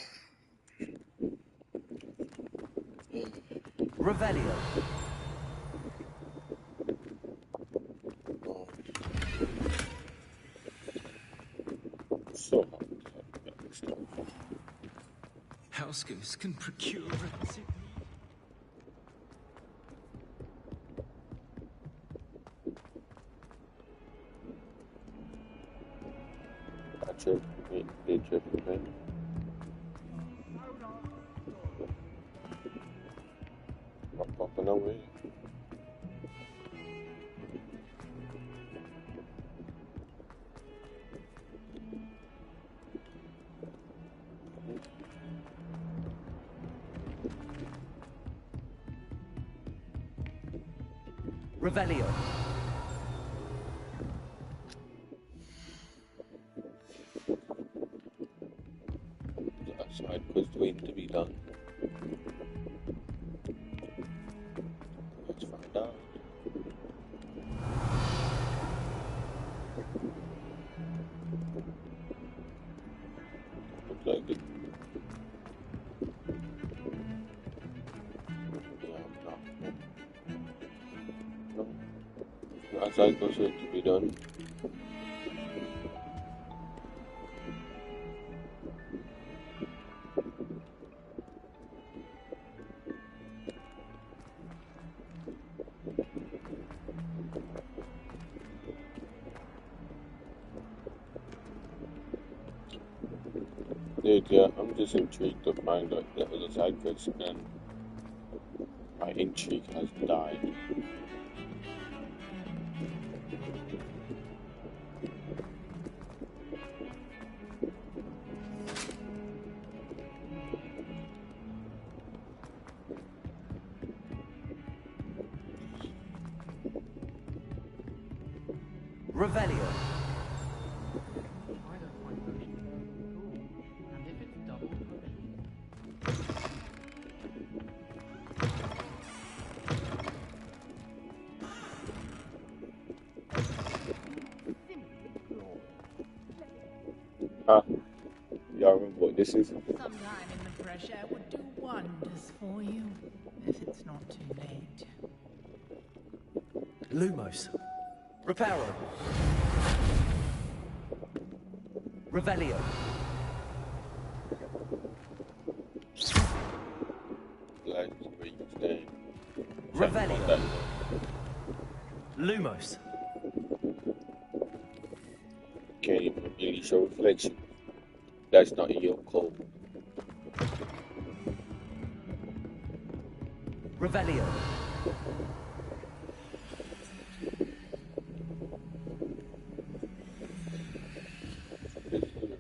Revelio. So House ghosts can procure requisite. I trip, they trip, man. I'm popping away. Revelio. That side quest waiting to be done. Let's find out. Looks like it. Yeah, no. That side quest waiting to be done. Yeah, I'm just intrigued to find out the other side quest, and my intrigue has died. Revelio. I don't find potion cool. And if it's double potion. Ah, y'all remember what this is? Sometime in the fresh air would do wonders for you, if it's not too late. Lumos. Reparo. Revelio. Like where you stand. Revelio. Lumos. Can't even really show reflection. That's not in your code. Revelio. This here.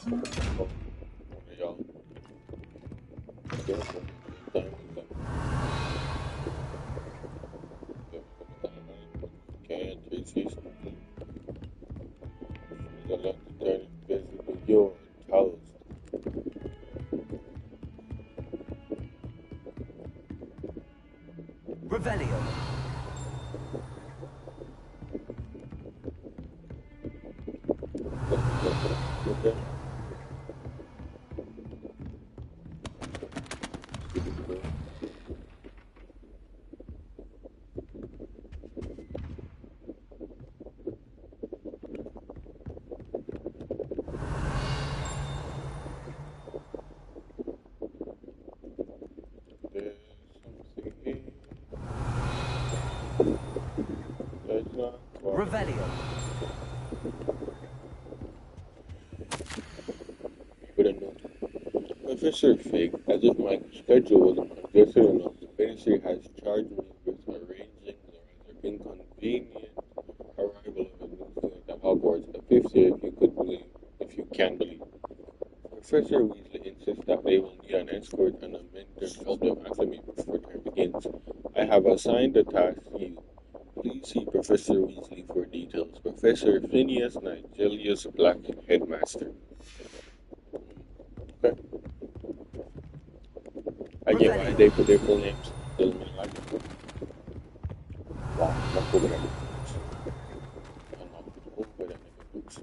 Oh, y'all. Careful. Okay, 360. The left to turn invisible. You're toast. Revelio. Okay. There's something here. That's not quite. Revelio. But a note. Professor Fig, as if my schedule wasn't congested enough, the ministry has charged me with arranging the rather inconvenient arrival of a new student at Hogwarts, a fifth year if you can believe. Professor Weasley insists that they will need an escort and a mentor to help them acclimate before term begins. I have assigned the task to you. Please see Professor Weasley for details. Professor Phineas Nigelius Black, Headmaster. Okay. I get why they put their full names. Doesn't mean like it. Wow, not over that. I'm not over that books.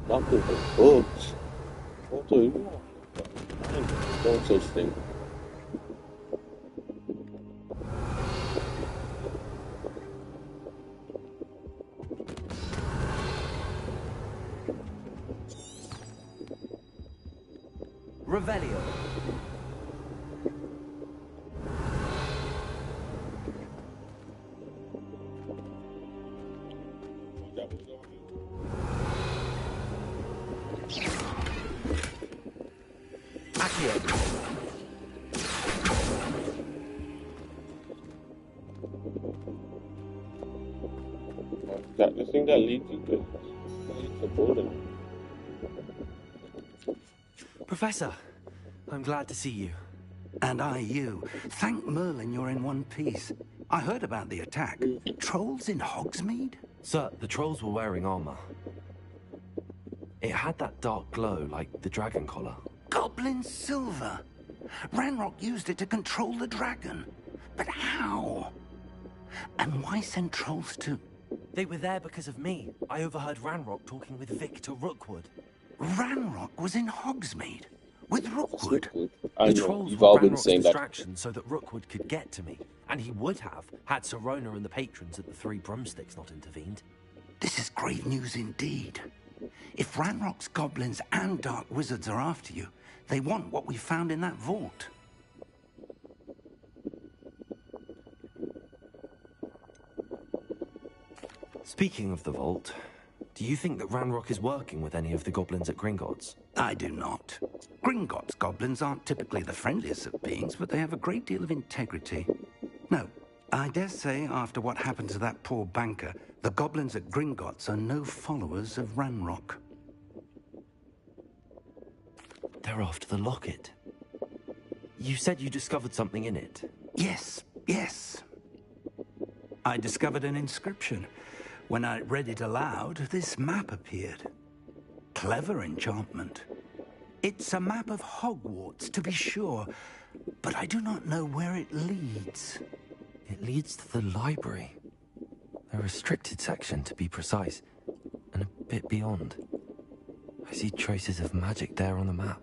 Not over the books. What do you want? No such thing. Revelio. Accio. That the thing that leads you to Borden. Professor, I'm glad to see you. And I you. Thank Merlin you're in one piece. I heard about the attack. Trolls in Hogsmeade? Sir, the trolls were wearing armor. It had that dark glow like the dragon collar. Goblin silver. Ranrock used it to control the dragon. But how? And why send trolls to... They were there because of me. I overheard Ranrock talking with Victor Rookwood. Ranrock was in Hogsmeade? With Rookwood? I The know, trolls you've were all been Ranrock's saying that. distraction so that Rookwood could get to me. And he would have, had Serona and the patrons at the Three Broomsticks not intervened. This is grave news indeed. If Ranrock's goblins and dark wizards are after you, they want what we found in that vault. Speaking of the vault, do you think that Ranrock is working with any of the goblins at Gringotts? I do not. Gringotts goblins aren't typically the friendliest of beings, but they have a great deal of integrity. No, I dare say after what happened to that poor banker, the goblins at Gringotts are no followers of Ranrock. They're after the locket. You said you discovered something in it. Yes, yes. I discovered an inscription. When I read it aloud, this map appeared. Clever enchantment. It's a map of Hogwarts, to be sure, but I do not know where it leads. It leads to the library. A restricted section, to be precise, and a bit beyond. I see traces of magic there on the map.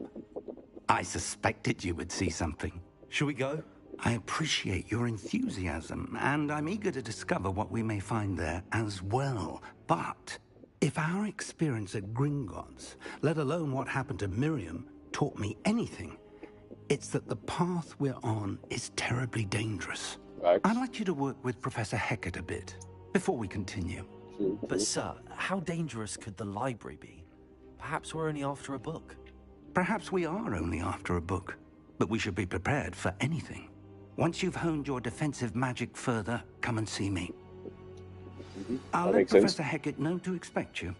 I suspected you would see something. Shall we go? I appreciate your enthusiasm, and I'm eager to discover what we may find there as well. But if our experience at Gringotts, let alone what happened to Miriam, taught me anything, it's that the path we're on is terribly dangerous. Right. I'd like you to work with Professor Hecat a bit before we continue. But sir, how dangerous could the library be? Perhaps we're only after a book. Perhaps we are only after a book, but we should be prepared for anything. Once you've honed your defensive magic further, come and see me. I'll That let makes sense. Professor Hecat know to expect you.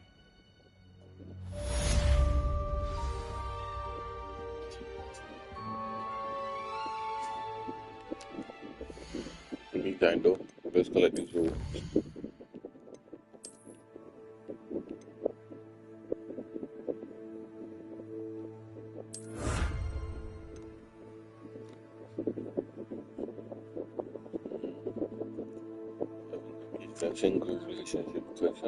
In the meantime, though, let's collect these rewards. That single relationship because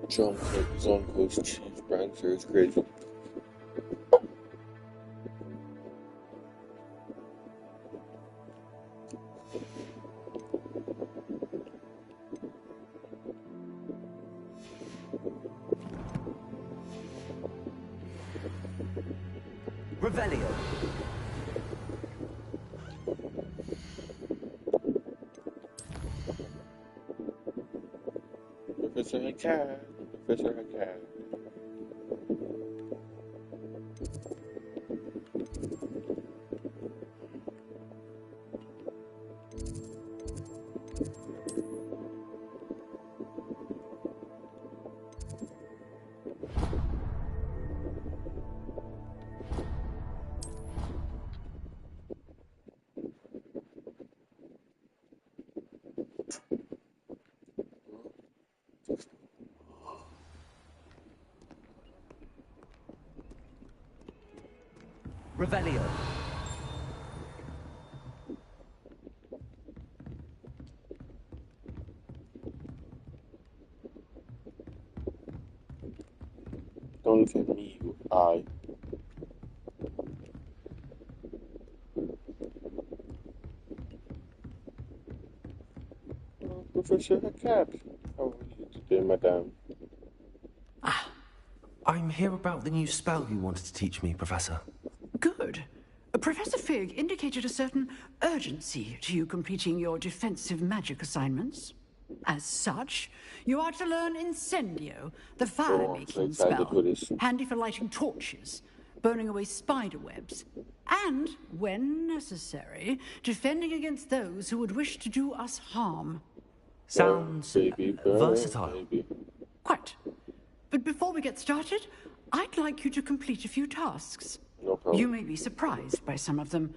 John Kirby's on Coast Chief Brancher is crazy. Revelio. Professor Hackard. Professor Hackard. Revelio. Don't look at me, you eye. Oh, Professor Hackard. How are you today, madame? I'm here about the new spell you wanted to teach me, Professor. Good. Professor Fig indicated a certain urgency to you completing your defensive magic assignments. As such, you are to learn Incendio, the fire-making spell, handy for lighting torches, burning away spider webs, and, when necessary, defending against those who would wish to do us harm. Sounds versatile. Baby. Quite. But before we get started, I'd like you to complete a few tasks. No problem. You may be surprised by some of them.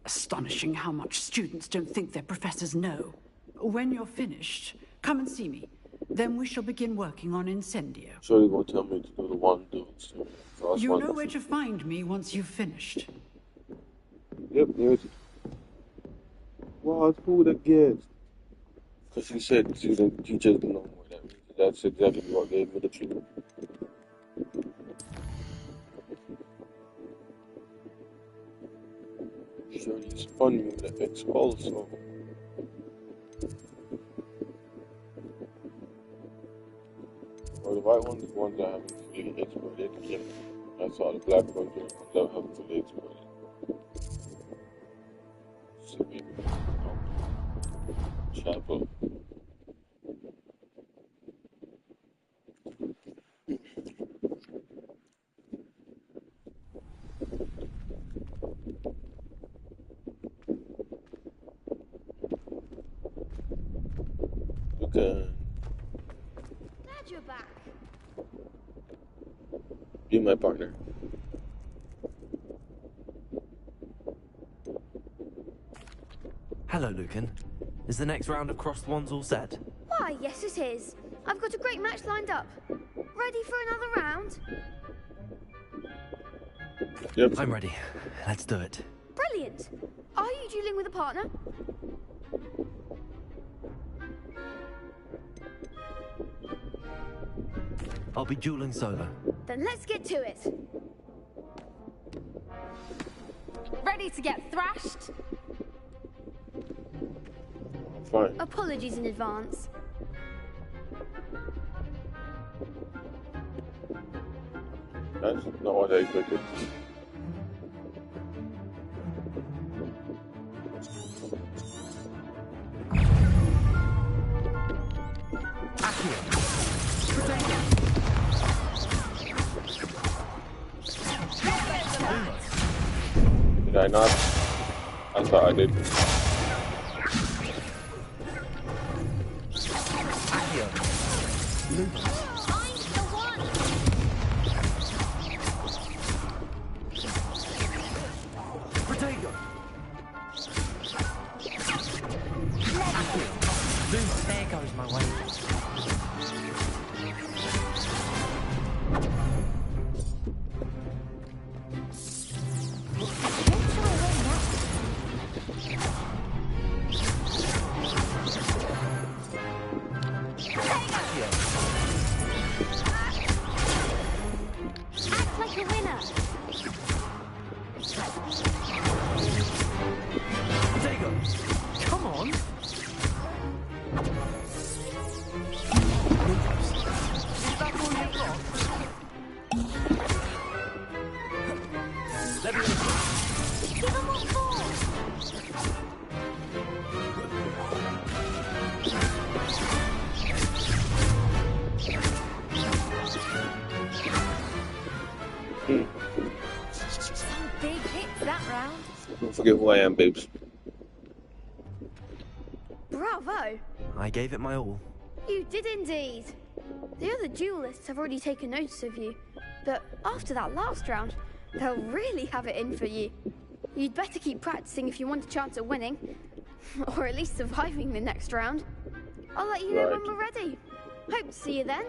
Astonishing how much students don't think their professors know. When you're finished, come and see me. Then we shall begin working on Incendio. So you gonna tell me to do the one dudes. You know where to find me once you've finished. Yep, here's it. Wow, who the kids? Because she said she didn't teach us no more. That's exactly what gave me the clue. Sure, he spun me with an expulso. Or the white ones, the ones that haven't fully exploded. Yeah, I saw the black ones, the ones that haven't fully exploded. So maybe, chapel. Okay. Glad you're back. Be my partner. Hello, Lucan. Is the next round of crossed wands all set? Why, yes it is. I've got a great match lined up. Ready for another round? Yep. I'm ready. Let's do it. Brilliant. Are you dueling with a partner? I'll be dueling solo. Then let's get to it. Ready to get thrashed? Fine. Apologies in advance. That's not what I expected. Did I not? I thought I did. There goes my way. Act like a winner. Come on. Give him what for. Some big hits that round. Don't forget who I am, babes. Bravo! I gave it my all. You did indeed. The other duelists have already taken notice of you, but after that last round, they'll really have it in for you. You'd better keep practicing if you want a chance at winning, or at least surviving the next round. I'll let you know when we're ready. Hope to see you then.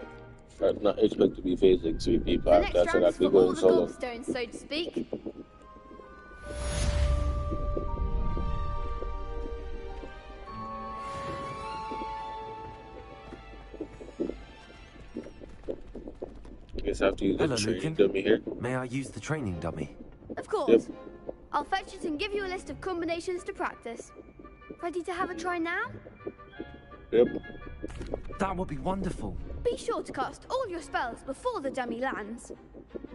I'd not expect to be facing 3 people The after next I round is actually for all going the solo. gobstones, so to speak. I guess I have to use the Hello, training Lucan. dummy here. May I use the training dummy? Of course. I'll fetch it and give you a list of combinations to practice. Ready to have a try now? Yep. That would be wonderful. Be sure to cast all your spells before the dummy lands.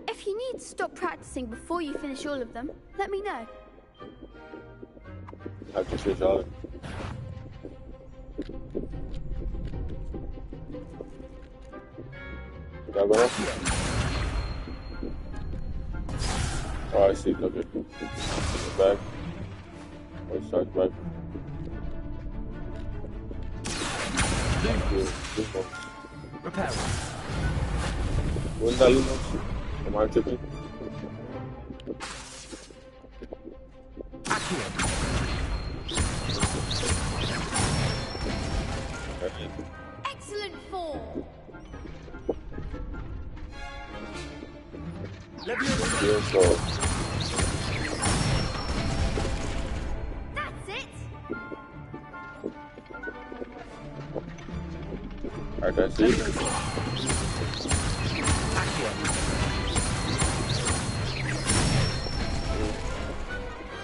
If you need to stop practicing before you finish all of them, let me know. I have to switch on it. That well? Oh, I see. Okay. Back. Oh, start back. This one. Repair. Wouldn't that Lumos? Am I tripping? Excellent form. Yeah, so That's it. alright, that's it.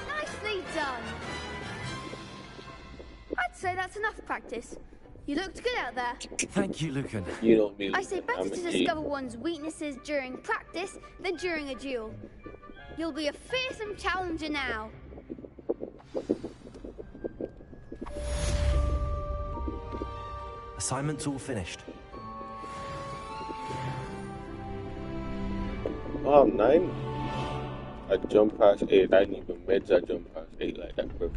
Nicely done. I'd say that's enough practice. You looked good out there. Thank you, Lucan. You know me. I say better I'm to a discover one's weaknesses during practice than during a duel. You'll be a fearsome challenger now. Assignment's all finished. Oh, 9? I jumped past 8. I didn't even meds. I jumped past 8 like that, bro.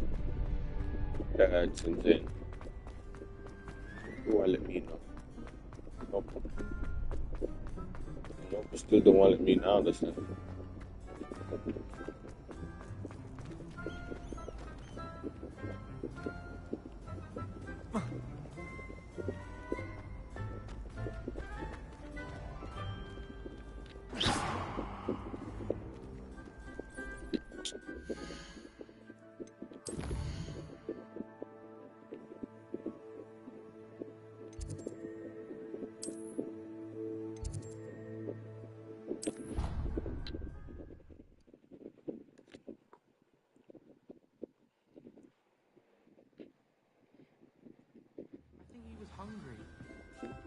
That's insane. Who won't let me know? Nope. Nope, still don't want to let me know this time.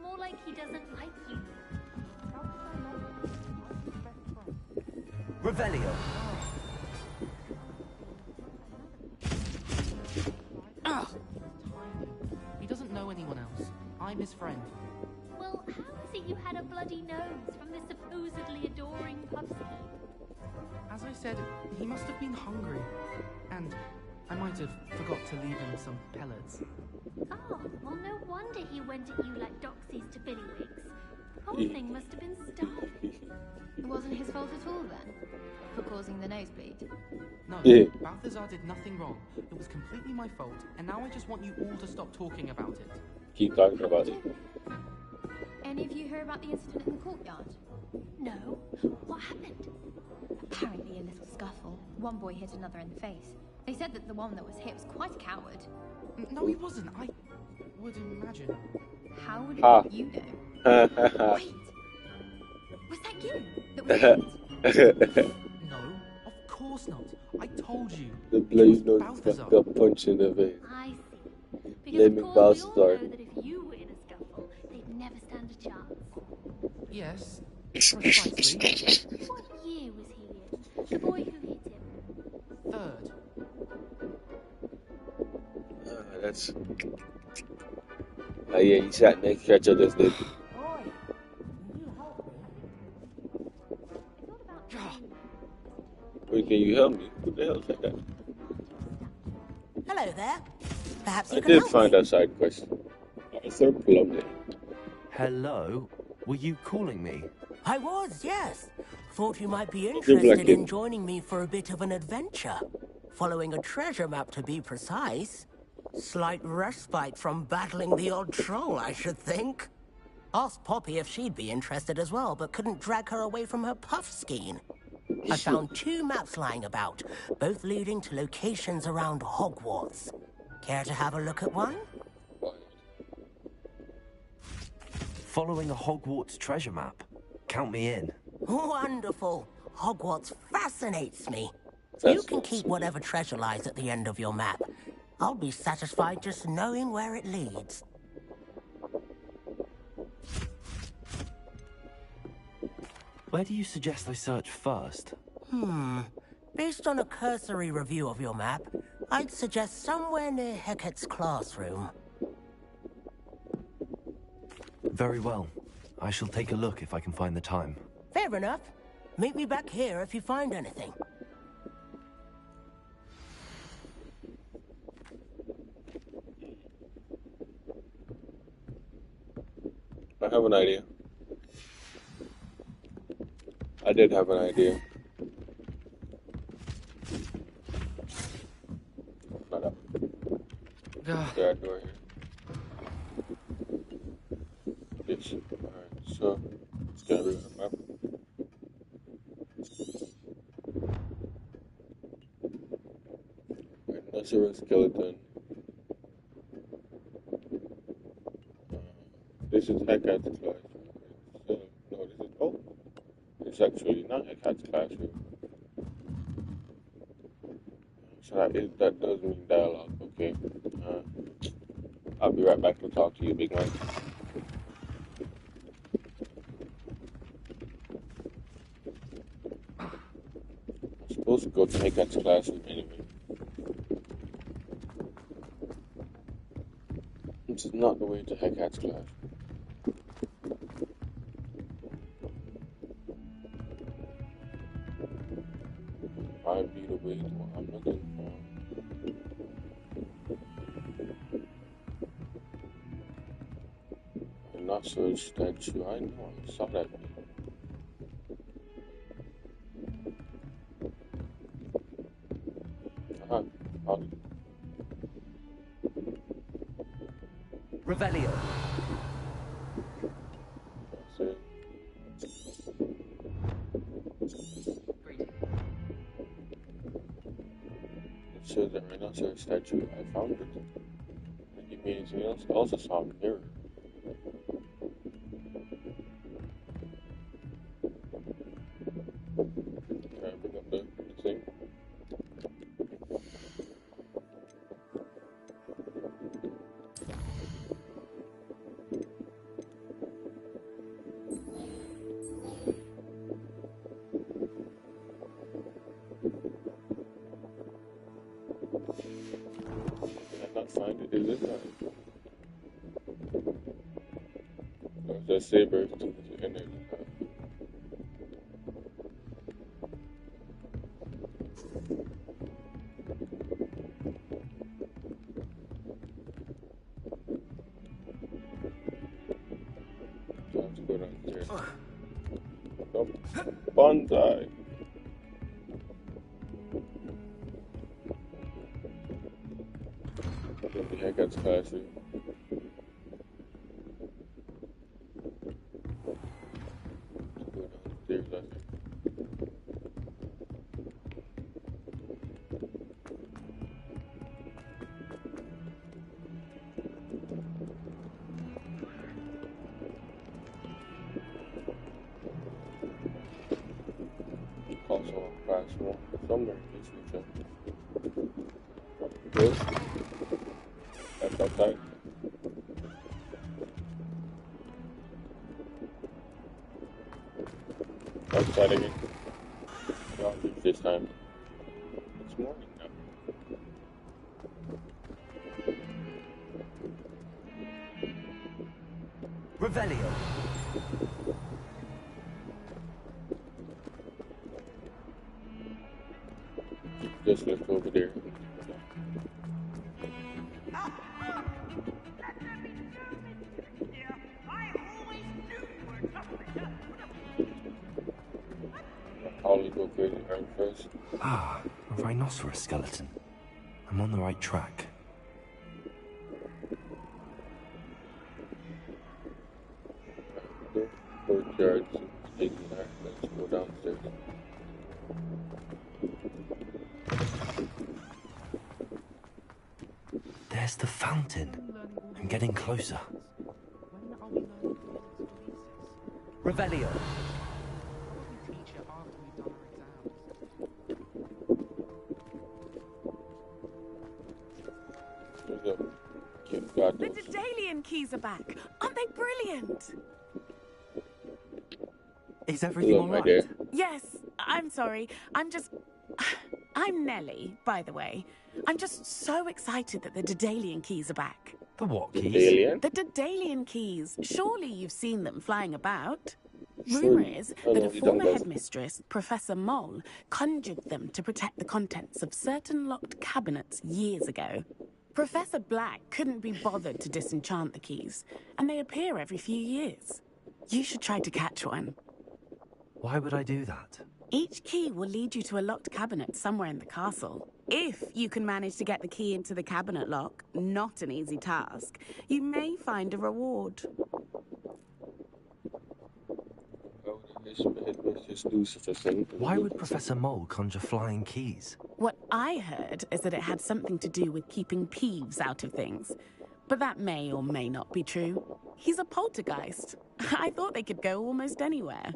More like he doesn't like you. How could I not? I'm his best friend. Revelio. He doesn't know anyone else. I'm his friend. Well, how is it you had a bloody nose from this supposedly adoring Puffsky? As I said, he must have been hungry. And I might have forgot to leave him some pellets. Oh, well, no wonder he went at you like doxies to Billywigs. The whole thing must have been starving. It wasn't his fault at all then, for causing the nosebleed. No, Balthazar did nothing wrong. It was completely my fault, and now I just want you all to stop talking about it. Keep talking about it. Any of you heard about the incident in the courtyard? No. What happened? Apparently a little scuffle. One boy hit another in the face. They said that the one that was hit was quite a coward. No, he wasn't. I would imagine. How would you know? Wait! Was that you that was hit? No, of course not. I told you. The blade note fucked up punch in the face. I see. Because Blaming of course we all Balthazar. know that if you were in a scuffle, they'd never stand a chance. Yes, precisely. What year was he in? The boy who hit him? Third. That's... Oh yeah, he sat next to each other's did. Wait, can you help me? Who the hell said that? Hello there. Perhaps I you can did help find me. a side quest. Arthur Plumley. Hello? Were you calling me? I was, yes. Thought you might be like interested in him. joining me for a bit of an adventure. Following a treasure map, to be precise. Slight respite from battling the odd troll, I should think. Asked Poppy if she'd be interested as well, but couldn't drag her away from her puff skein. I found 2 maps lying about, both leading to locations around Hogwarts. Care to have a look at one? Following a Hogwarts treasure map. Count me in. Wonderful. Hogwarts fascinates me. You can keep whatever treasure lies at the end of your map. I'll be satisfied just knowing where it leads. Where do you suggest I search first? Based on a cursory review of your map, I'd suggest somewhere near Hecat's classroom. Very well. I shall take a look if I can find the time. Fair enough. Meet me back here if you find anything. I have an idea. I did have an idea. Not up. There, door here. Yes. Alright, so it's gonna be on the map. Rhinoceros skeleton. This is Hecat's classroom. So, no, this is. Oh! It's actually not Hecat's classroom. So that does mean dialogue. Okay. I'll be right back to talk to you, big man. I'm supposed to go to Hecat's classroom anyway. This is not the way to Hecat's classroom. Might be the way to what I'm looking for. Rhinoceros statue. I know. I saw that. Found it. Revelio. That's it. It says the rhinoceros statue. I found it. Did you mean anything else? I also saw a mirror. Can I bring up the thing? Is it not? There's a saber tooth in it. Time to go downstairs. Nope. Bonsai. What the heck, that's classy. Go downstairs, I think. Also a classroom somewhere in this region. Good. That's outside. Outside again. I'll leave this time. It's morning now. Revelio. Just look over there. Always go crazy right first. Ah, a rhinoceros skeleton. I'm on the right track. The courtyard seems there. Let's go downstairs. There's the fountain. I'm getting closer. Revelio. The Daedalian keys are back. Aren't they brilliant? Is everything all right? Dear. Yes, I'm sorry. I'm Nellie, by the way. I'm just so excited that the Daedalian keys are back. The what keys? Daedalian? The Daedalian keys. Surely you've seen them flying about. Sure. Rumour is I that know a you former don't, headmistress, Professor Mole, conjured them to protect the contents of certain locked cabinets years ago. Professor Black couldn't be bothered to disenchant the keys, and they appear every few years. You should try to catch one. Why would I do that? Each key will lead you to a locked cabinet somewhere in the castle. If you can manage to get the key into the cabinet lock, not an easy task, you may find a reward. Why would Professor Mole conjure flying keys? What I heard is that it had something to do with keeping Peeves out of things. But that may or may not be true. He's a poltergeist. I thought they could go almost anywhere.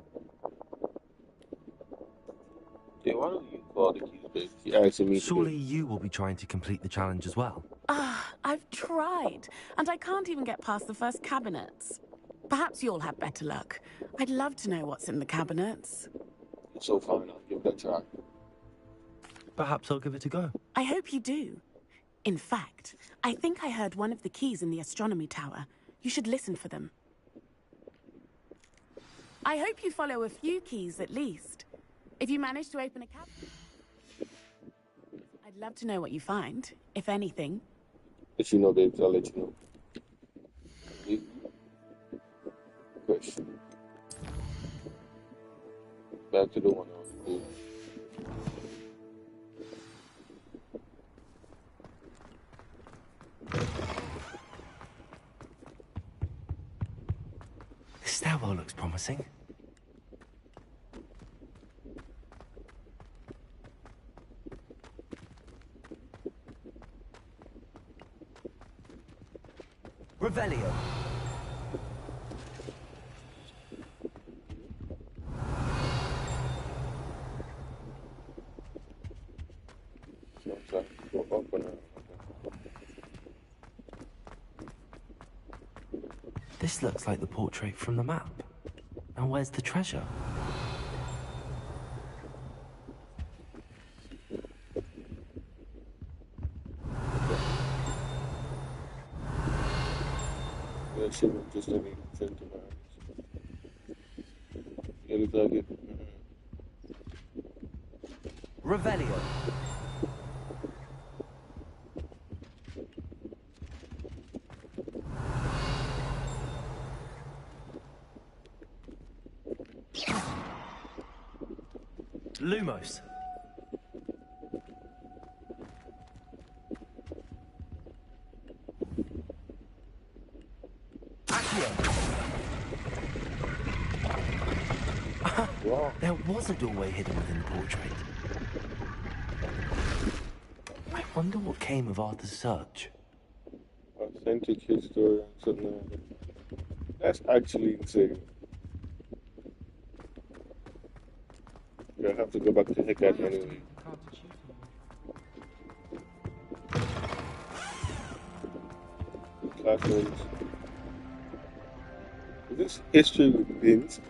Yeah, why don't you call the keys back? He asking me Surely you will be trying to complete the challenge as well. I've tried, and I can't even get past the first cabinets. Perhaps you'll have better luck. I'd love to know what's in the cabinets. It's so fine, I'll give it a try. Perhaps I'll give it a go. I hope you do. In fact, I think I heard one of the keys in the astronomy tower. You should listen for them. I hope you follow a few keys at least. If you manage to open a cabinet, I'd love to know what you find, if anything. Let you know, babes, I'll let you know. Push. Back to the one I was doing. The stairwell looks promising. Revelio. This looks like the portrait from the map. Now where's the treasure? That shit was just an incentivized. It looks like it. Revelio. Lumos. Wow. There was a doorway hidden within the portrait. I wonder what came of Arthur's search. Authentic history and something like that. That's actually insane. Yeah, I have to go back to Hecate anyway. Classrooms. Is this history with bins?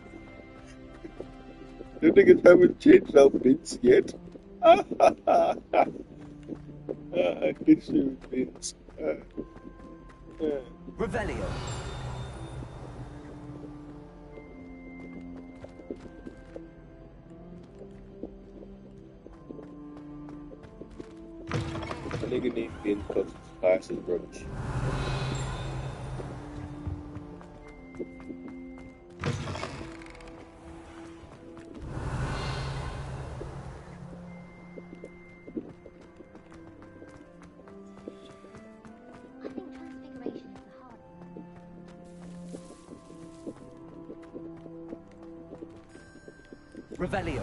The niggas haven't changed out bins yet. History with bins. Revelio. A nigga need bins because his class is rubbish. Revelio.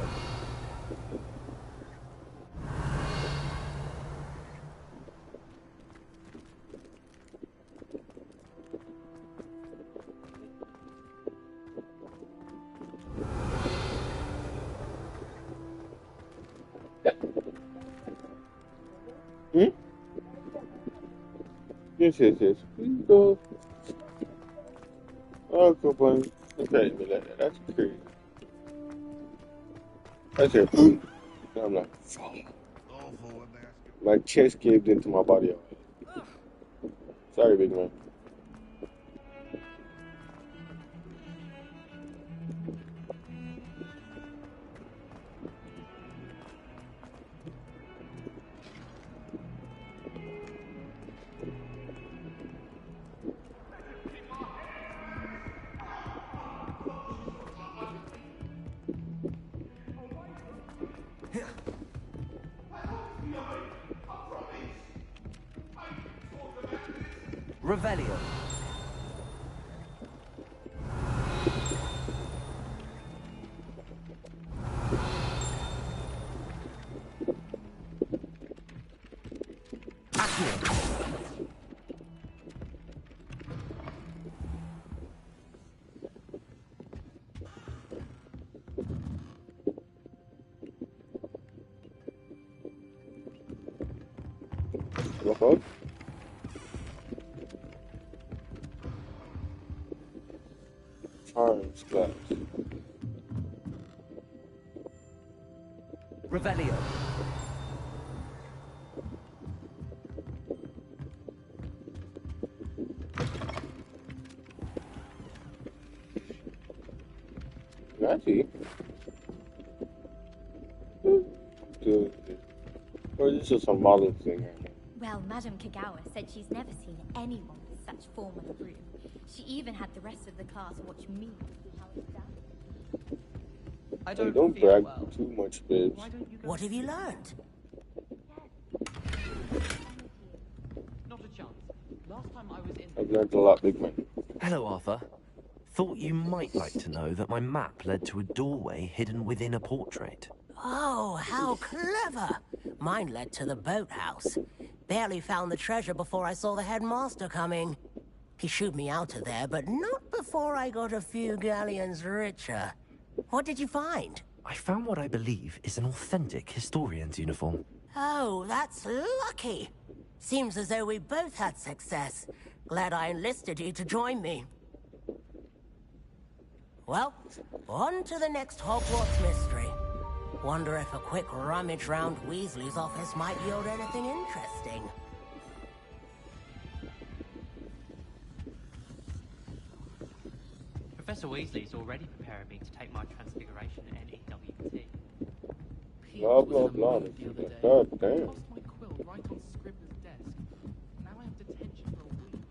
Hmm? Yes. Please go. Oh, come on. Look at me like that. That's crazy. Okay. I'm not. My chest caved into my body. Sorry, big man. Revelio. Walk out. Charms class. Revelio. Natty? Or is this just some model thing right now? Well, Madame Kagawa said she's never seen anyone with such form on a broom. She even had the rest of the class watch me see how it's done. I Hey, don't don't feel brag well. too much, babes. Why don't you go? What have you learned? Not a chance. Last time I was in. I've learned a lot, big man. Hello, Arthur. Thought you might like to know that my map led to a doorway hidden within a portrait. Oh, how clever! Mine led to the boathouse. Barely found the treasure before I saw the headmaster coming. He shooed me out of there, but not before I got a few galleons richer. What did you find? I found what I believe is an authentic historian's uniform. Oh, that's lucky. Seems as though we both had success. Glad I enlisted you to join me. Well, on to the next Hogwarts mystery. Wonder if a quick rummage round Weasley's office might yield anything interesting. Professor Weasley's already preparing me to take my transfiguration at NEWT. Blah, blah, blah. God damn. Lost my quill right on Scribner's desk. Now I have detention for a week.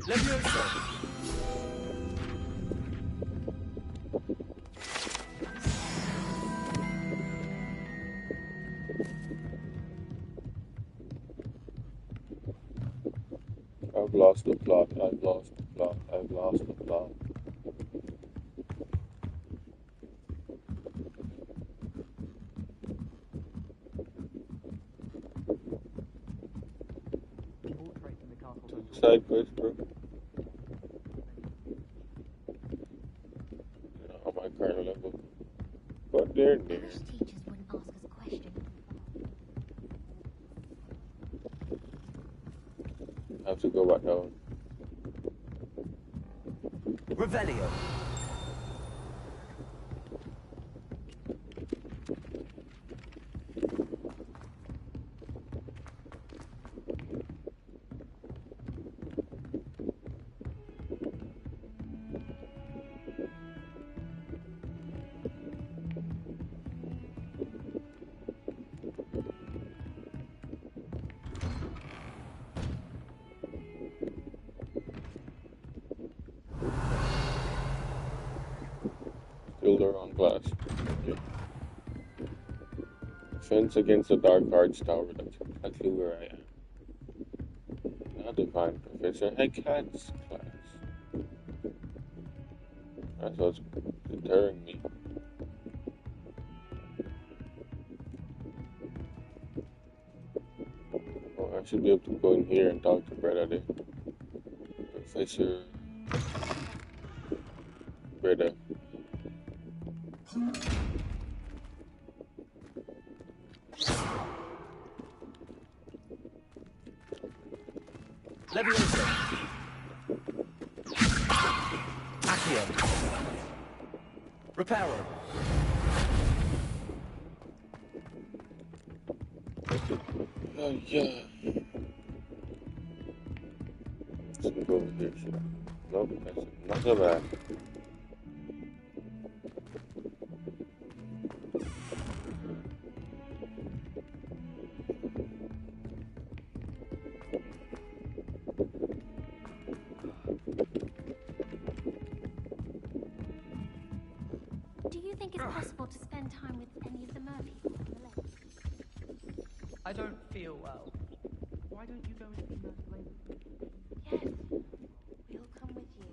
Leviosa! I've lost the plot. I've lost the plot. I've lost the plot. Side quest, bro. On my current level. But they're near. Teachers wouldn't ask us questions. I have to go back down. Revelio. Builder on glass. Okay. Defense against the dark arts tower. That's exactly where I am. Now Divine Professor Hecate's class. That's what's deterring me. Oh, I should be able to go in here and talk to Breda there. Professor Breda. Leviosa. Accio. Reparo. Oh, yeah. Let's go over here, should I? Nope, that's not so bad. Do you think it's possible to spend time with any of the mermaids on the lake? I don't feel well. Why don't you go and see Nurse Lady? Yes, we'll come with you.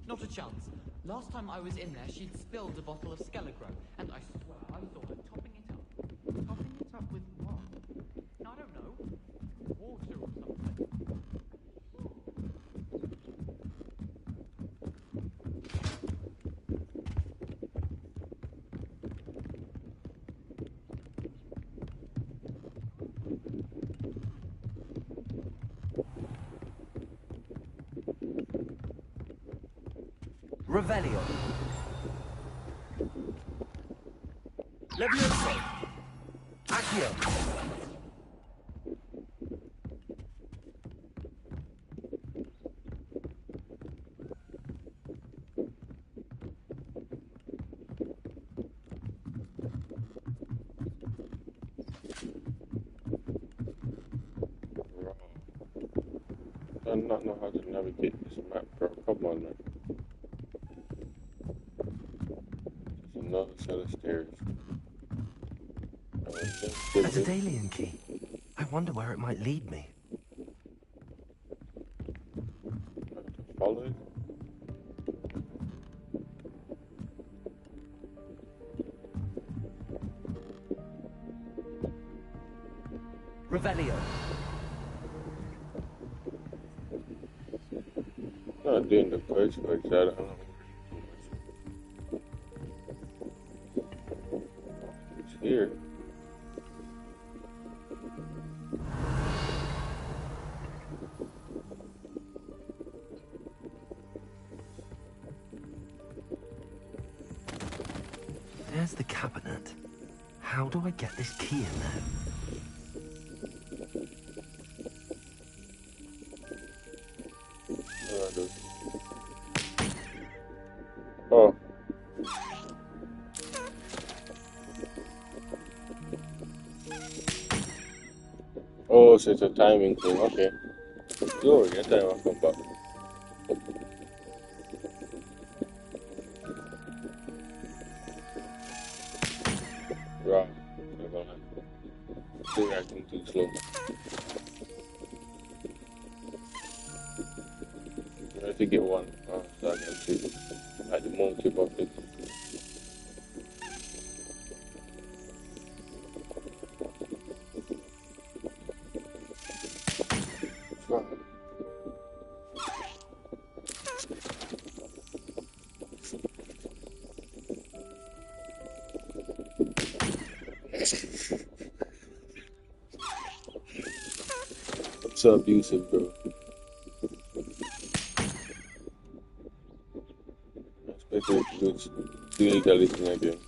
Not a chance. Last time I was in there, she'd spilled a bottle of Skelegro, and I swear I saw her topping it up. Topping it up with what? I don't know. Water or something. Revelio. Leviosa. Accio. I do not know how to navigate this map, bro. Come on, man. There's another set of stairs. A Daedalian key. I wonder where it might lead me. Follow it. Revelio. Not doing the quest, but I don't know. It's here. There's the cabinet. How do I get this key in there? Oh. Oh, so it's a timing thing. Okay. Glory, your time will come back. Right. Still acting too slow. I have to get one. So I can see at the monkey bucket. I'm so abusive, bro. Especially if it's illegalism again.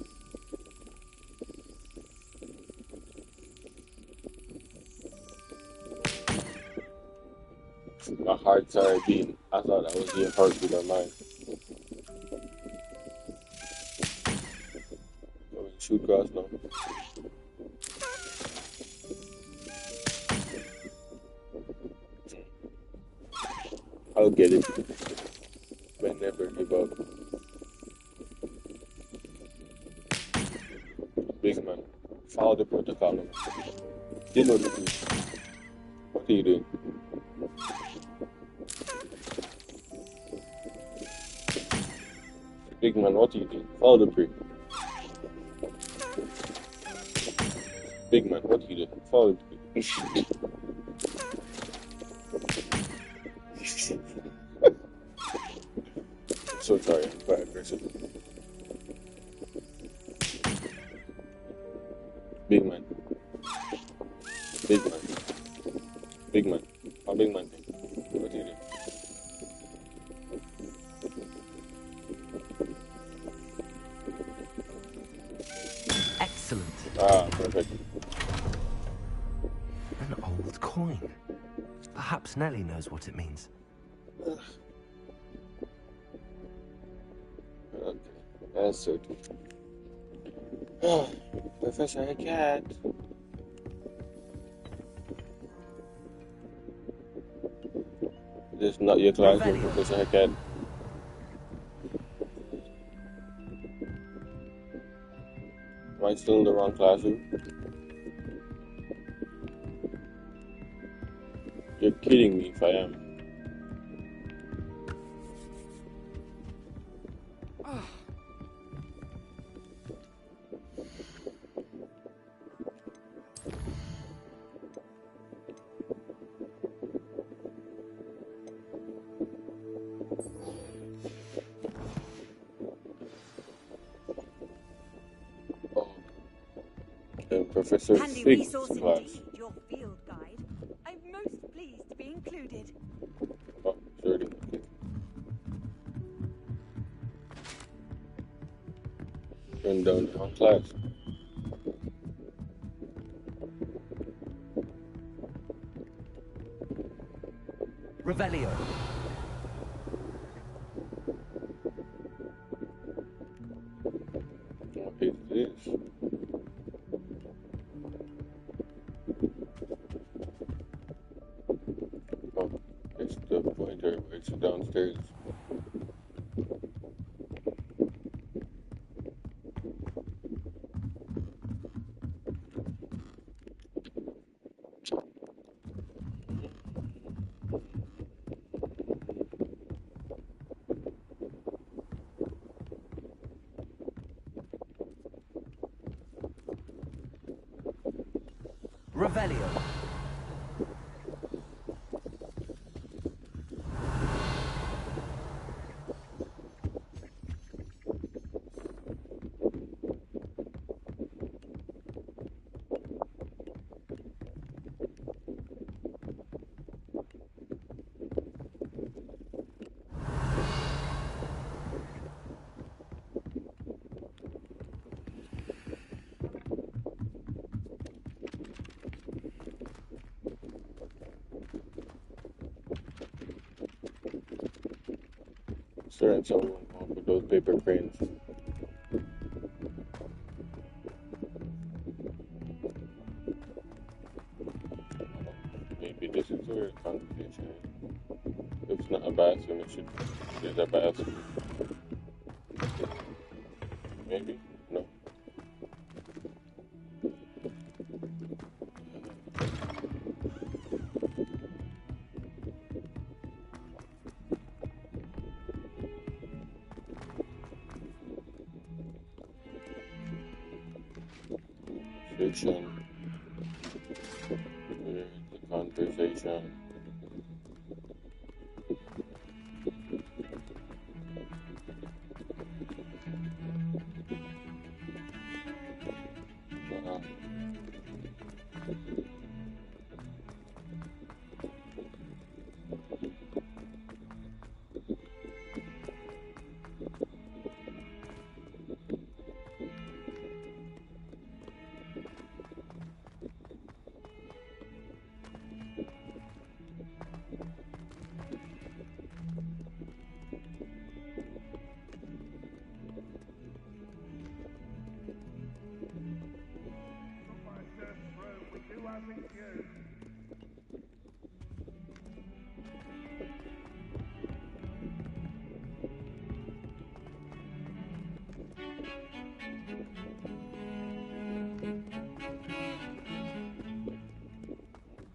My heart started beating. I thought I was being hurt with my mind. Oh, shoot grass now. I'll get it. But never give up. Big man. Follow the protocol now. You know the thing. What are you doing? Big man, what are you doing? Follow the pre. Big man, what are you doing? Follow the pre. I'm so sorry, I'm quite aggressive. Big man. Big man. Big man. A big man thing. What are you doing? Excellent. Ah, perfect. An old coin. Perhaps Nellie knows what it means. Okay, that's so deep. Professor Cat. This is not your classroom, Professor Cat. Am I still in the wrong classroom? You're kidding me if I am. Professor Handy Fig's resource class. indeed, your field guide. I'm most pleased to be included. Oh, sure. Turn down your class. Revelio. What is this? Oh, it's the pointer. It's downstairs. Revelio. Certain someone with those paper cranes. Maybe this is where the conversation is. If it's not a bathroom, it should be a bathroom. Maybe? No. Fiction. Where's the conversation?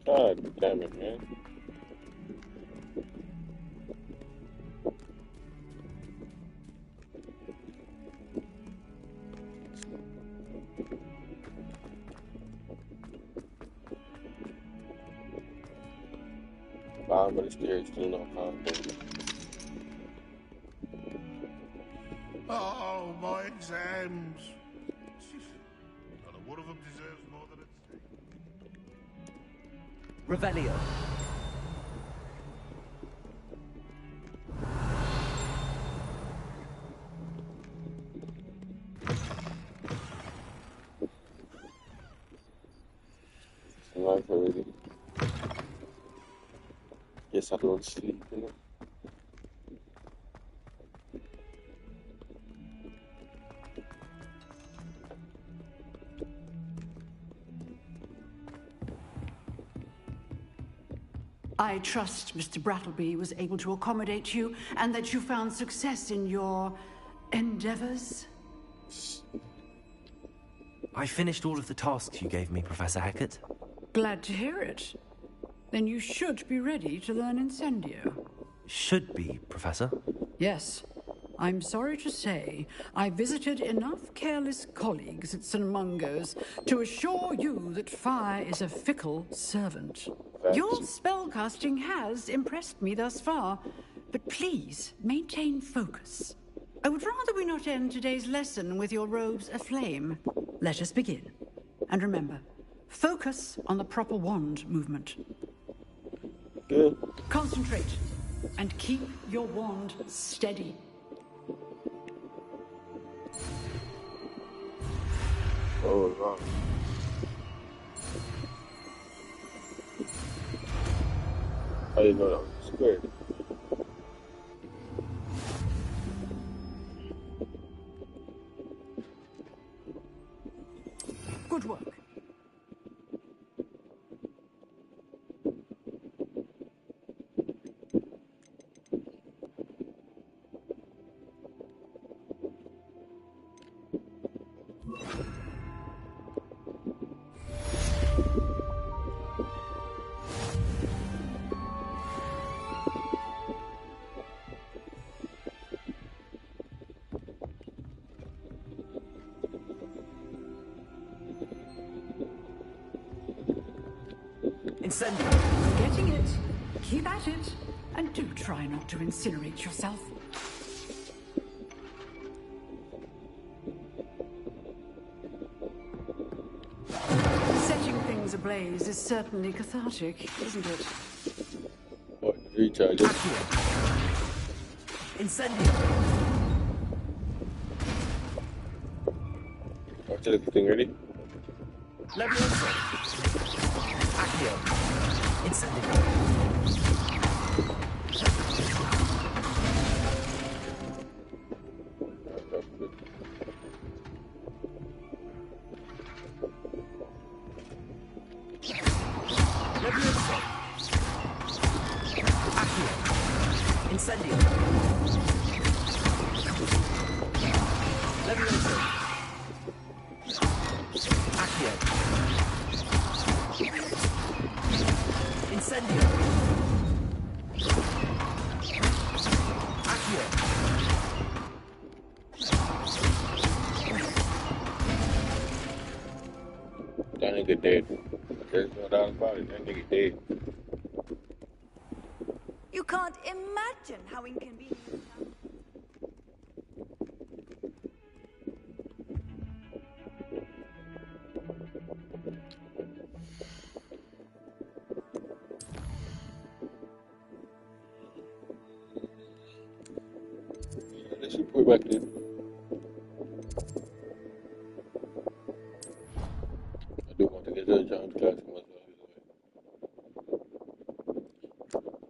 God damn it, man. Bottom of the stairs, still no contact. Oh, my exams. Not a one of them deserves more than it's taken. Revelio. Life already. Guess I don't sleep, you know. I trust Mr. Brattleby was able to accommodate you and that you found success in your endeavors. I finished all of the tasks you gave me, Professor Hackett. Glad to hear it. Then you should be ready to learn Incendio. Should be, Professor. Yes. I'm sorry to say, I visited enough careless colleagues at St. Mungo's to assure you that fire is a fickle servant. Your spellcasting has impressed me thus far, but please maintain focus. I would rather we not end today's lesson with your robes aflame. Let us begin. And remember, focus on the proper wand movement. Good. Concentrate and keep your wand steady. Oh, wrong. I didn't know that was squared. Good work. Incendio. Getting it. Keep at it. And do try not to incinerate yourself. Setting things ablaze is certainly cathartic, isn't it? What? Recharge it. Incendio. Watch it, thing ready? Leviosa. Accio. Incendio. nigga dead. There's no doubt about it. That nigga dead. You can't imagine how inconvenient. Let's put it back in. I do want to get that John's classroom as well.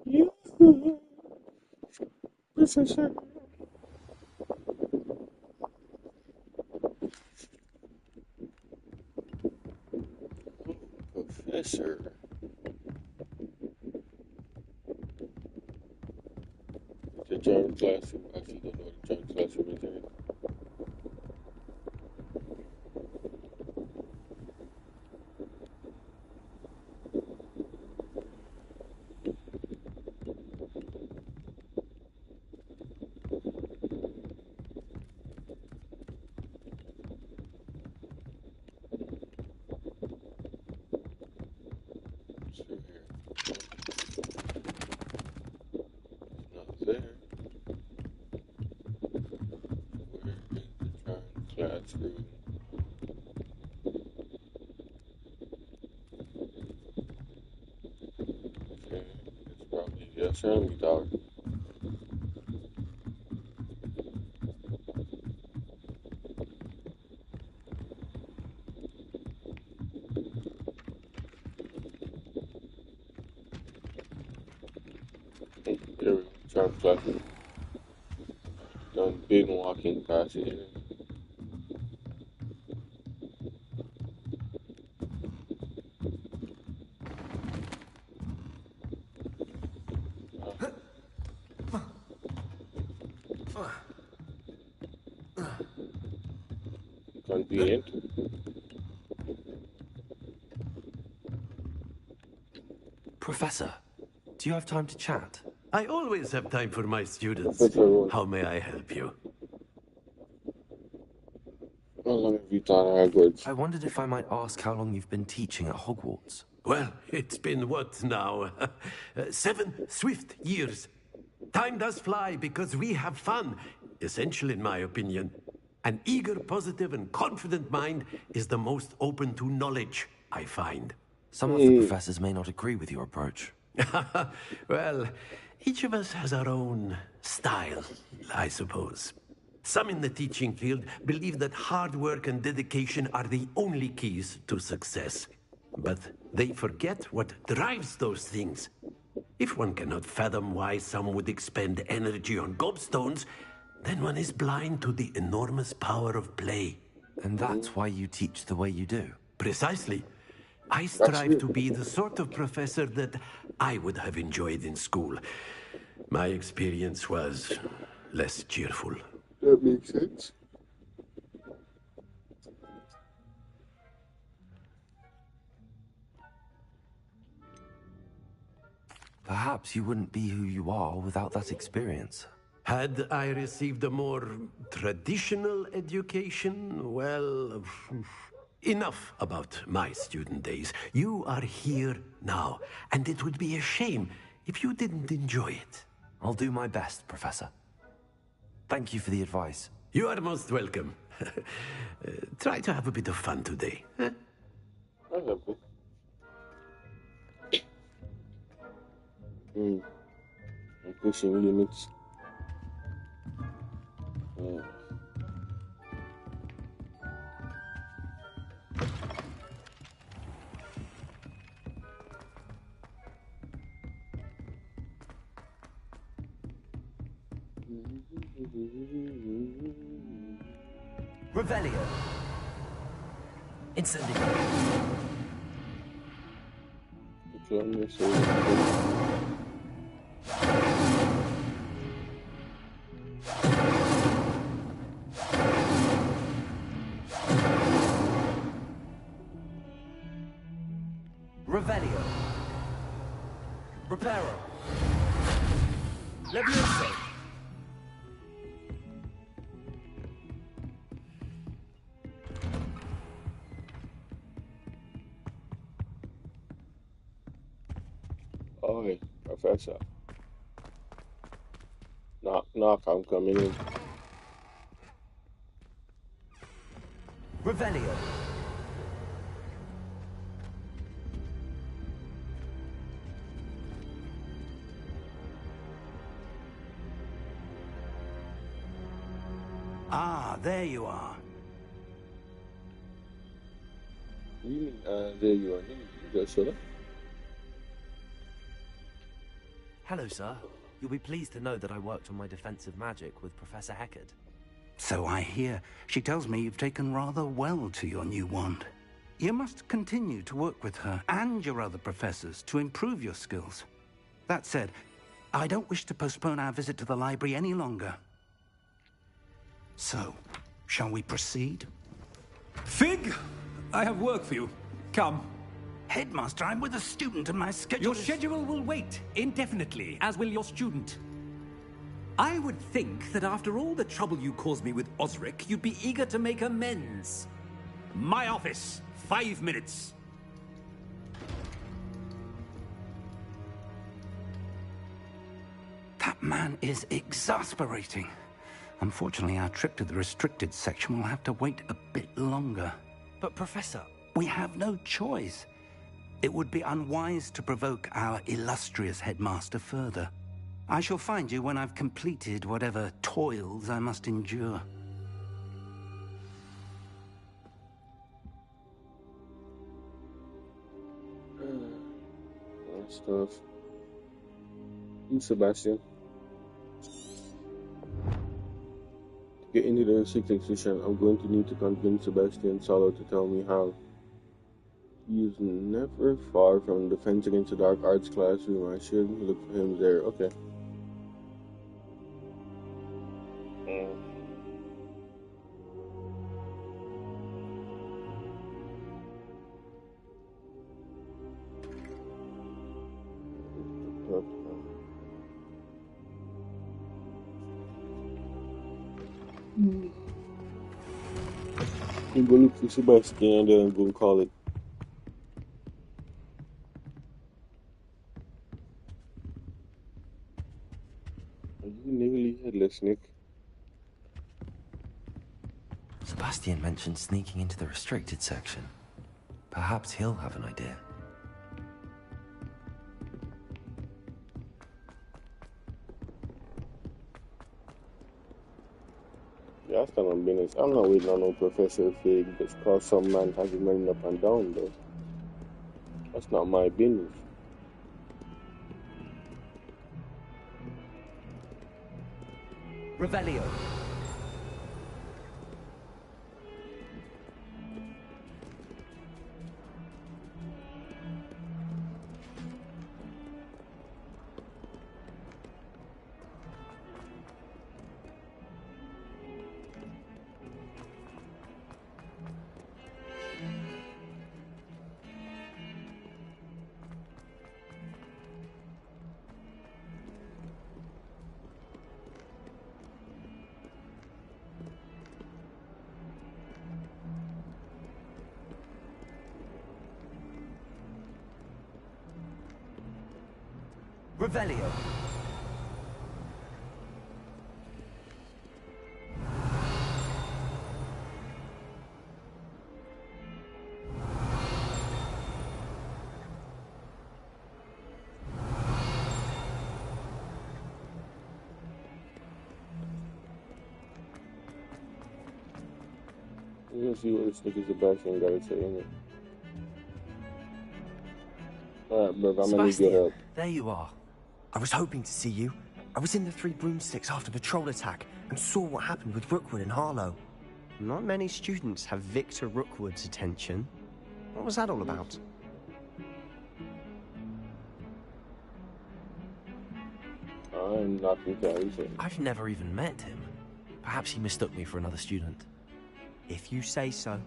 You, Professor. Professor. The John's classroom. I actually don't know what the John's classroom is in. Classroom. Okay, it's probably assembly tower. There we go. Charm classroom. Done been walking past it. Convenient. Professor, do you have time to chat? I always have time for my students. How may I help you? How long have you taught at Hogwarts? I wondered if I might ask how long you've been teaching at Hogwarts. Well, it's been what now? 7 swift years. Time does fly because we have fun, essential in my opinion. An eager, positive, and confident mind is the most open to knowledge, I find. Some of the professors may not agree with your approach. Well, each of us has our own style, I suppose. Some in the teaching field believe that hard work and dedication are the only keys to success. But they forget what drives those things. If one cannot fathom why some would expend energy on gobstones, then one is blind to the enormous power of play. And that's why you teach the way you do? Precisely. I strive to be the sort of professor that I would have enjoyed in school. My experience was less cheerful. That makes sense. Perhaps you wouldn't be who you are without that experience. Had I received a more traditional education, well, enough about my student days. You are here now, and it would be a shame if you didn't enjoy it. I'll do my best, Professor. Thank you for the advice. You are most welcome. Try to have a bit of fun today. Huh? I have it. I'm pushing limits. Revelio. Incendio. Revelio. Reparo. Levioso. boy, Professor. Knock, knock, I'm coming in. Revelio. Ah, there you are. You mean, there you are. You just shut up. Hello, sir. You'll be pleased to know that I worked on my defensive magic with Professor Heckard. So I hear. She tells me you've taken rather well to your new wand. You must continue to work with her and your other professors to improve your skills. That said, I don't wish to postpone our visit to the library any longer. So, shall we proceed? Fig, I have work for you. Come. Headmaster, I'm with a student and my schedule Your schedule will wait indefinitely, as will your student. I would think that after all the trouble you caused me with Osric, you'd be eager to make amends. My office, 5 minutes. That man is exasperating. Unfortunately, our trip to the restricted section will have to wait a bit longer. But, Professor... We have no choice. It would be unwise to provoke our illustrious headmaster further. I shall find you when I've completed whatever toils I must endure. That's tough. Sebastian. To get into the restricted section, I'm going to need to convince Sebastian Solo to tell me how. He is never far from the Defense Against the Dark Arts classroom. I should look for him there. Okay. I'm going to look for Sebastian and then I'm going to call it. Are you nearly headless, Nick? Sebastian mentioned sneaking into the restricted section. Perhaps he'll have an idea. Yeah, I stand on business. I'm not waiting on no Professor Fig just cause some man has been running up and down, though. That's not my business. Revelio. Revelio. We're gonna see what this nigga Sebastian got to say in it. Alright, bro, I'm gonna need your help. There you are. I was hoping to see you. I was in the Three Broomsticks after the troll attack and saw what happened with Rookwood and Harlow. Not many students have Victor Rookwood's attention. What was that all about? I'm not entirely. I've never even met him. Perhaps he mistook me for another student. If you say so.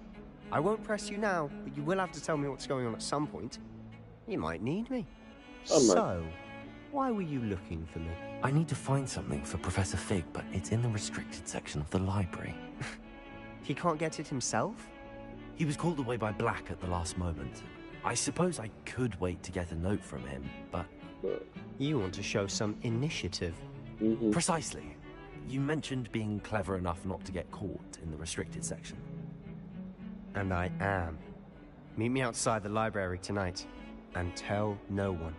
I won't press you now, but you will have to tell me what's going on at some point. You might need me. So, why were you looking for me? I need to find something for Professor Fig, but it's in the restricted section of the library. He can't get it himself? He was called away by Black at the last moment. I suppose I could wait to get a note from him, but You want to show some initiative. Precisely. You mentioned being clever enough not to get caught in the restricted section. And I am. Meet me outside the library tonight, and tell no one.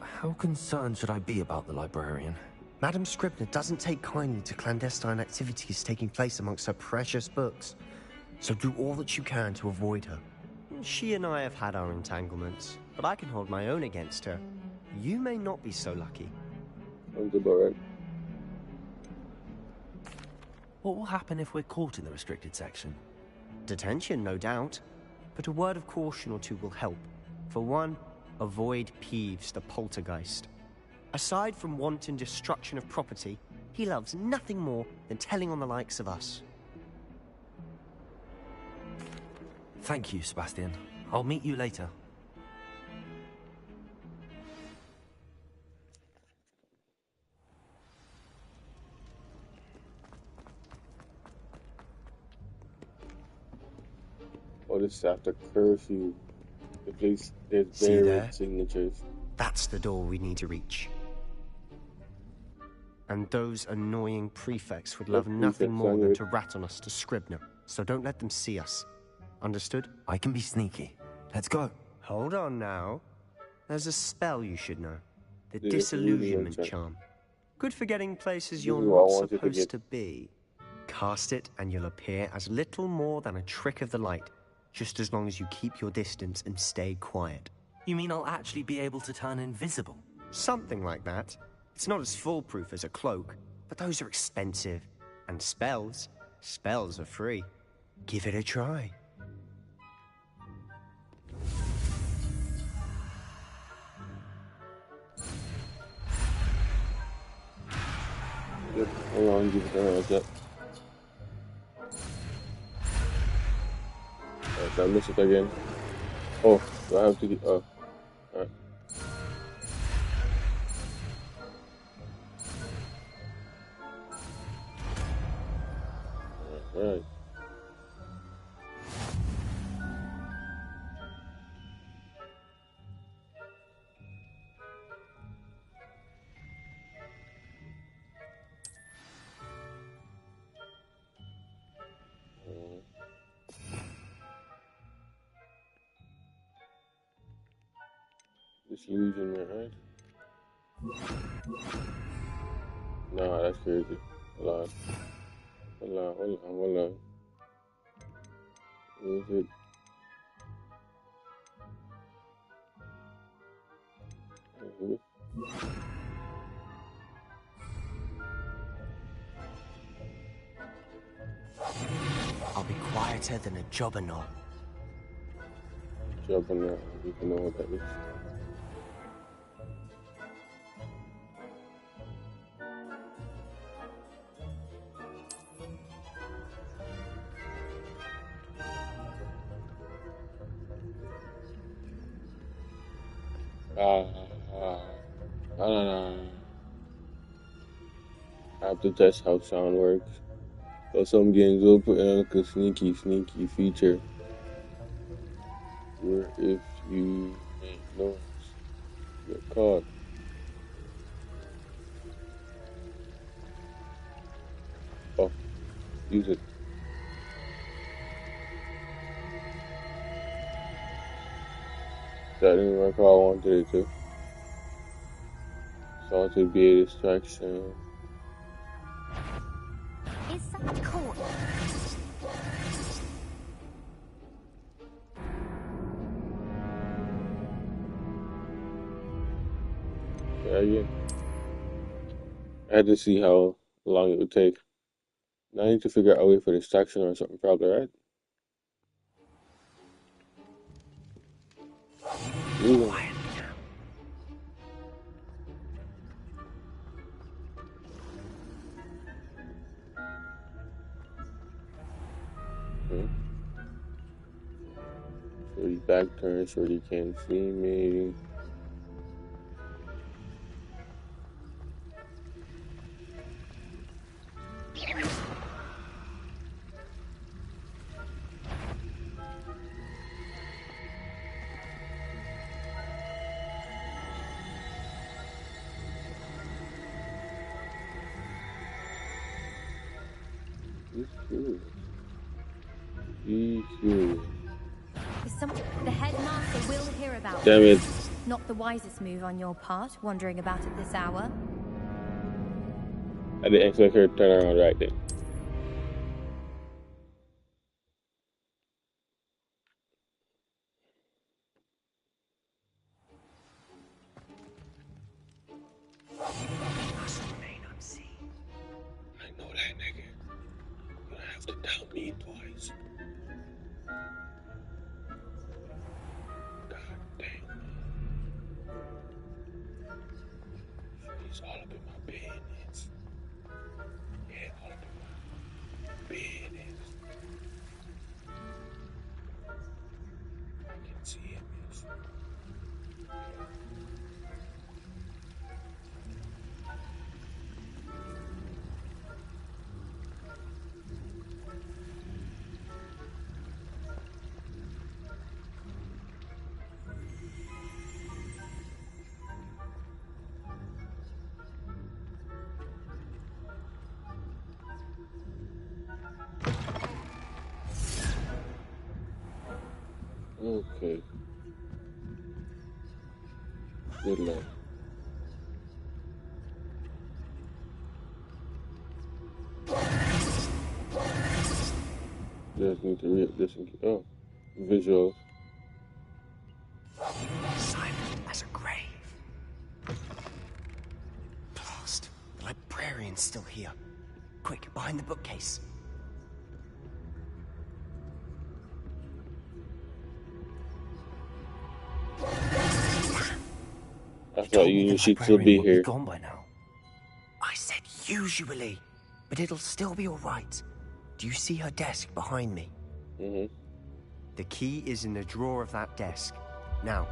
How concerned should I be about the librarian? Madam Scribner doesn't take kindly to clandestine activities taking place amongst her precious books, so do all that you can to avoid her. She and I have had our entanglements, but I can hold my own against her. You may not be so lucky. Sounds about right. What will happen if we're caught in the restricted section? Detention, no doubt. But a word of caution or two will help. For one, avoid Peeves, the poltergeist. Aside from wanton destruction of property, he loves nothing more than telling on the likes of us. Thank you, Sebastian. I'll meet you later. Oh, this is after curfew. The place, there's See there? buried signatures. That's the door we need to reach. And those annoying prefects would love nothing more than to rat on us to Scribner, so don't let them see us. Understood? I can be sneaky. Let's go. Hold on now. There's a spell you should know. The The disillusionment disillusionment charm. Good for getting places This you're is what I not wanted to supposed get. to be. Cast it and you'll appear as little more than a trick of the light, just as long as you keep your distance and stay quiet. You mean I'll actually be able to turn invisible? Something like that. It's not as foolproof as a cloak, but those are expensive. And spells are free. Give it a try. Yep, hold on, give it a like that. Alright, so I missed it again. Oh, do I have to get, alright. Alright. Disillusionment, right? Nah, that's crazy. Hold on. Where is it? I'll be quieter than a jobberknoll. Jumping there. I don't even know what that is. No. I have to test how sound works. So some games will put in like a sneaky feature where if you make noise, you're caught. Oh, use it. That didn't work how I wanted it to. So it would be a distraction. Is that corner? Yeah, again. I had to see how long it would take. Now I need to figure out a way for distraction or something probably, right? Ooh. So he's back turned so he can't see me. He's curious. He's curious. The headmaster will hear about Damn it. this. Not the wisest move on your part, wandering about at this hour. I didn't expect her to turn around right then. I know that nigga. You're gonna have to tell me twice. God damn. He's all up in my business. Yeah, all up in my business. I can see him, yes. Okay. Good luck. Just need to read this and oh, visuals. Silent as a grave. Blast. The librarian's still here. Quick, behind the bookcase. I thought you knew she'd still be here. Gone by now. I said usually, but it'll still be all right. Do you see her desk behind me? Mm-hmm. The key is in the drawer of that desk. Now,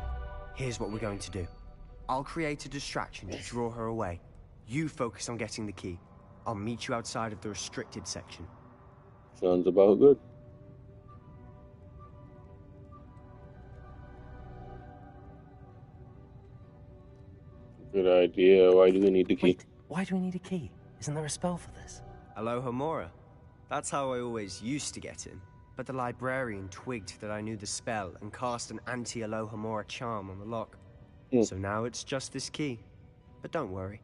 here's what we're going to do. I'll create a distraction to draw her away. You focus on getting the key. I'll meet you outside of the restricted section. Sounds about good. Good idea. Why do we need the key? Wait, why do we need a key? Isn't there a spell for this? Alohomora. That's how I always used to get in. But the librarian twigged that I knew the spell and cast an anti-Alohomora charm on the lock. So now it's just this key. But don't worry.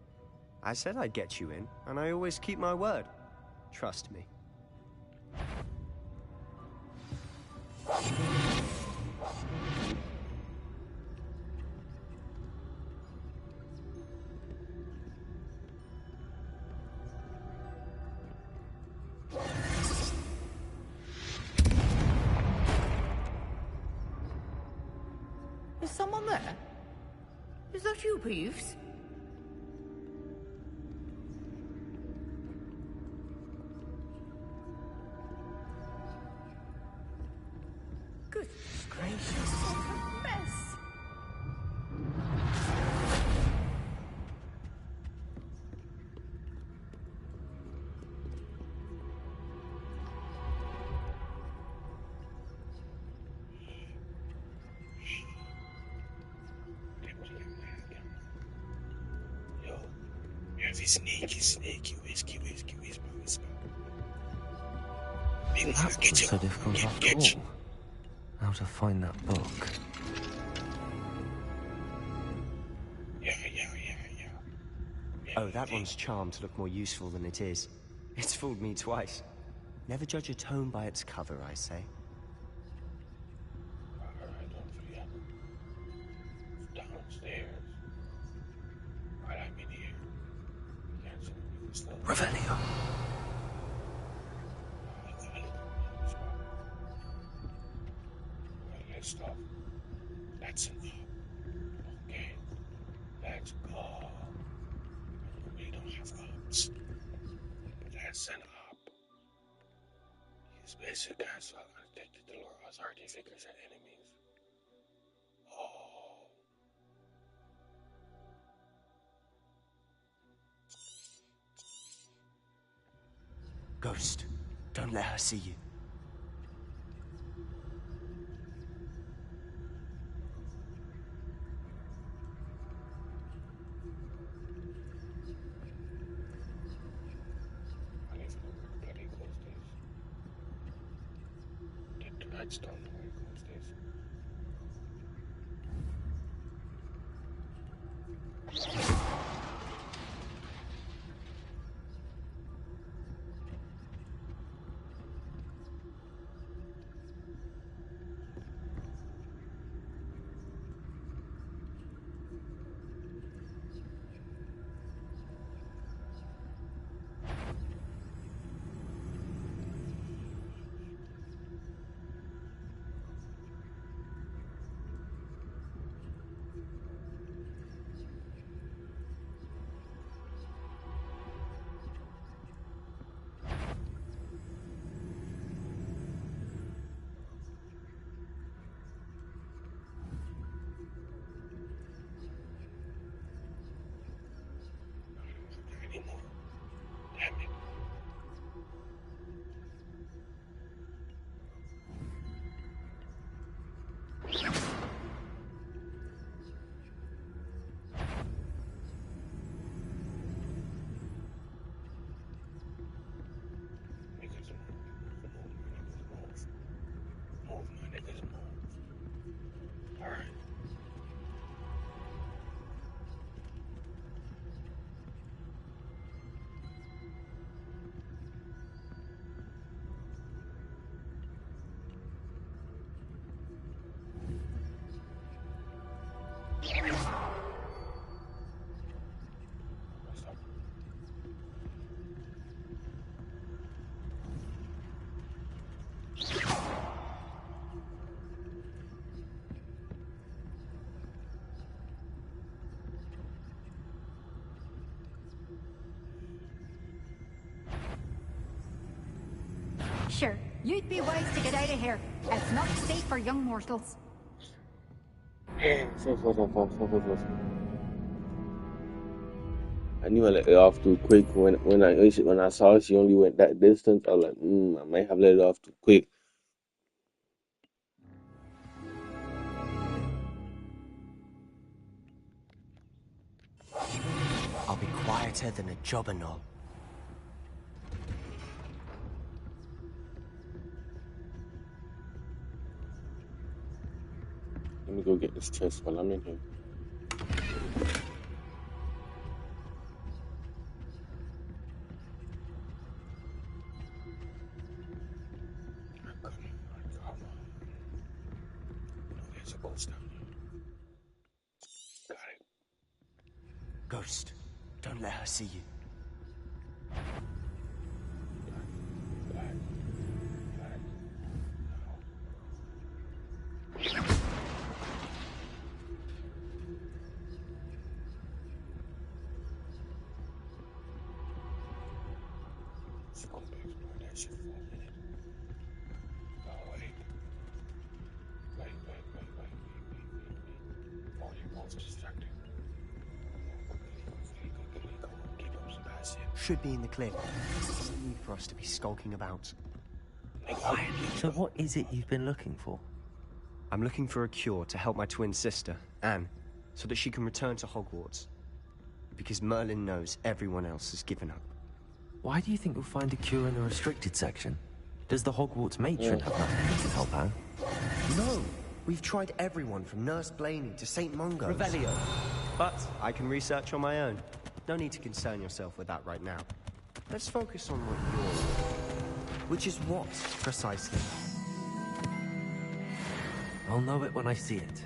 I said I'd get you in, and I always keep my word. Trust me. Is someone there? Is that you, Peeves? Goodness gracious, what a mess! Heavy, sneaky, whisper. That wasn't so difficult after all. How to find that book. Yeah. Oh, that one's charmed to look more useful than it is. It's fooled me twice. Never judge a tome by its cover, I say. Alright, don't forget. Downstairs. Right, I'm in here. Can't see me this stuff. Revelio. Let's stop. That's enough. Okay. Let's go. We don't have ups. But that's an up. Use basic castle undetected the lure authority figures and enemies. Oh. Ghost, don't let her see you. I don't even know where the bloody ghost is. just don't know where it goes this. Sure, you'd be wise to get out of here. It's not safe for young mortals. I knew I let it off too quick when I saw she only went that distance. I was like, I might have let it off too quick. I'll be quieter than a jobberknoll. Let me go get this chest while I'm in here. Ghost, don't let her see you. Should be in the clip. There's no need for us to be skulking about. So what is it you've been looking for? I'm looking for a cure to help my twin sister, Anne, so that she can return to Hogwarts. Because Merlin knows everyone else has given up. Why do you think you'll find a cure in the restricted section? Does the Hogwarts matron have nothing that can help Anne? No! We've tried everyone from Nurse Blaney to St. Mungo's. Revelio. But I can research on my own. No need to concern yourself with that right now. Let's focus on what you're... Which is what, precisely? I'll know it when I see it.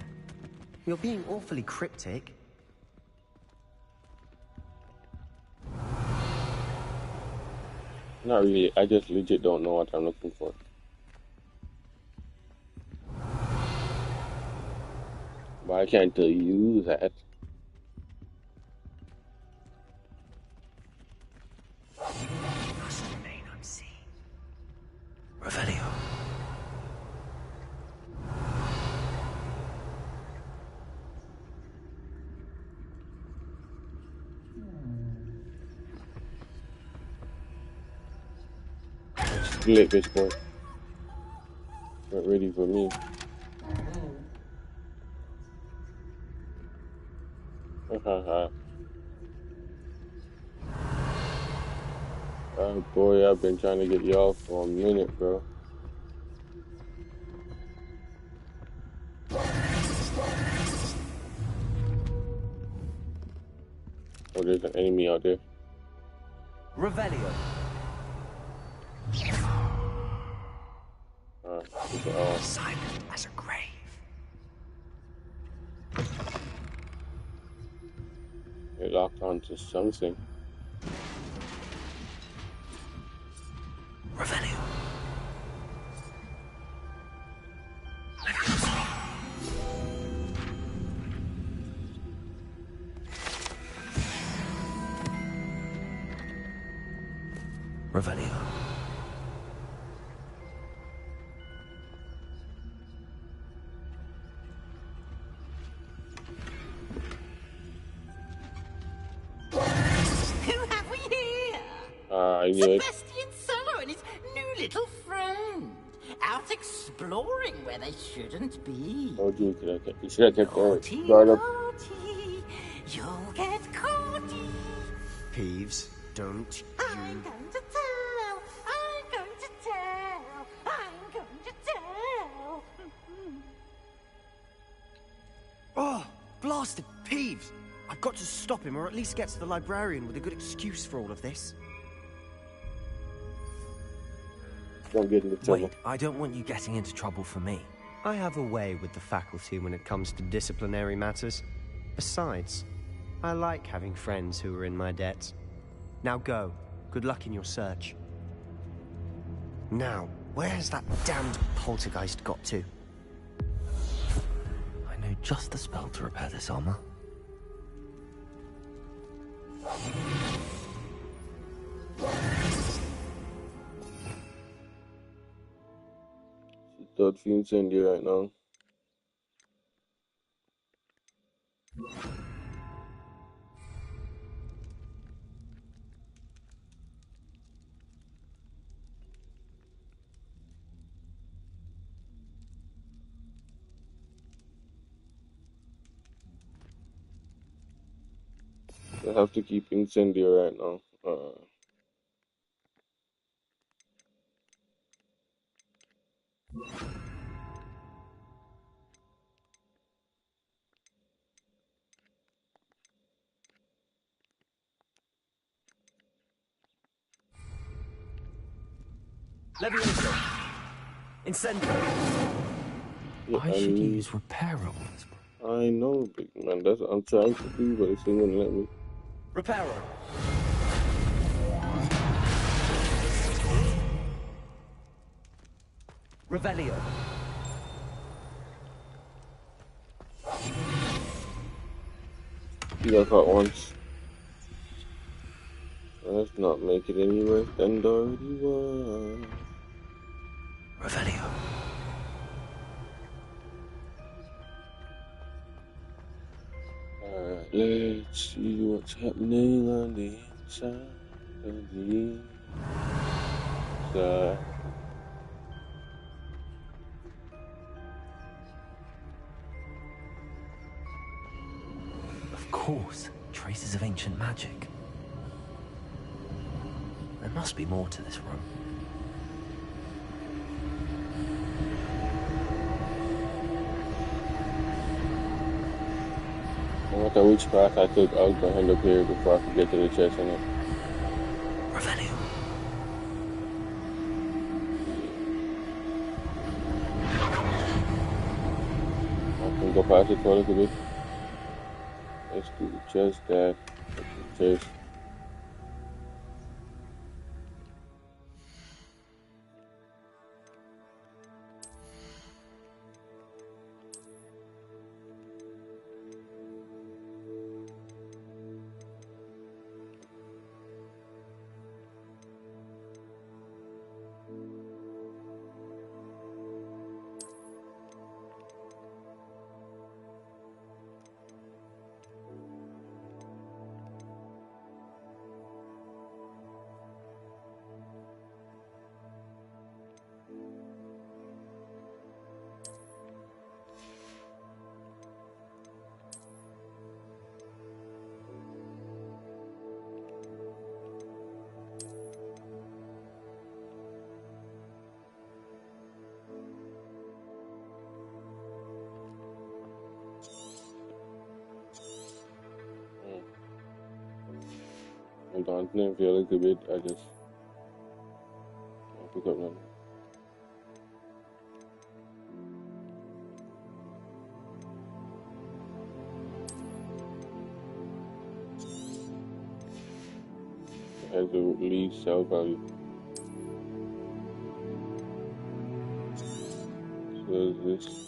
You're being awfully cryptic. Not really. I just legit don't know what I'm looking for. But I can't tell you that. That's the name I'm seeing. Revelio. Lit bitch boy. Not ready for me. Oh boy, I've been trying to get y'all for a minute, bro. Oh, there's an enemy out there. Revelio. Silent as a grave. It locked onto something. Revelio. Revelio. Who have we here? I knew it. Sebastian Solo and his new little friend. Out exploring where they shouldn't be. Oh, dude, you should have kept Naughty, that guard up. naughty, you'll get caughty. Peeves, don't I'm going to tell. I'm going to tell. I'm going to tell. Oh, blasted Peeves! I've got to stop him, or at least get to the librarian with a good excuse for all of this. Don't get into trouble. Wait, I don't want you getting into trouble for me. I have a way with the faculty when it comes to disciplinary matters. Besides, I like having friends who are in my debt. Now go. Good luck in your search. Now, where has that damned poltergeist got to? I know just the spell to repair this armor. Third fiend Cindy right now. I have to keep incendiary right now. Levioso. Incendio. Yeah, I should use repairable. I know, big man. That's what I'm trying to do, but it's not gonna let me. Reparo. Revelio. You got caught once. Let's not make it any worse than it already was. Revelio. Alright, let's see what's happening on the inside of the inside. Of course, traces of ancient magic. There must be more to this room. No matter which path I took, I was gonna end up here before I could get to the chest in it. Revelio. I can go past it for a little bit. Let's do the chest that. The chest. Hold on, it's not feel like a bit. I just pick up nothing. Has a least sell value. So is this.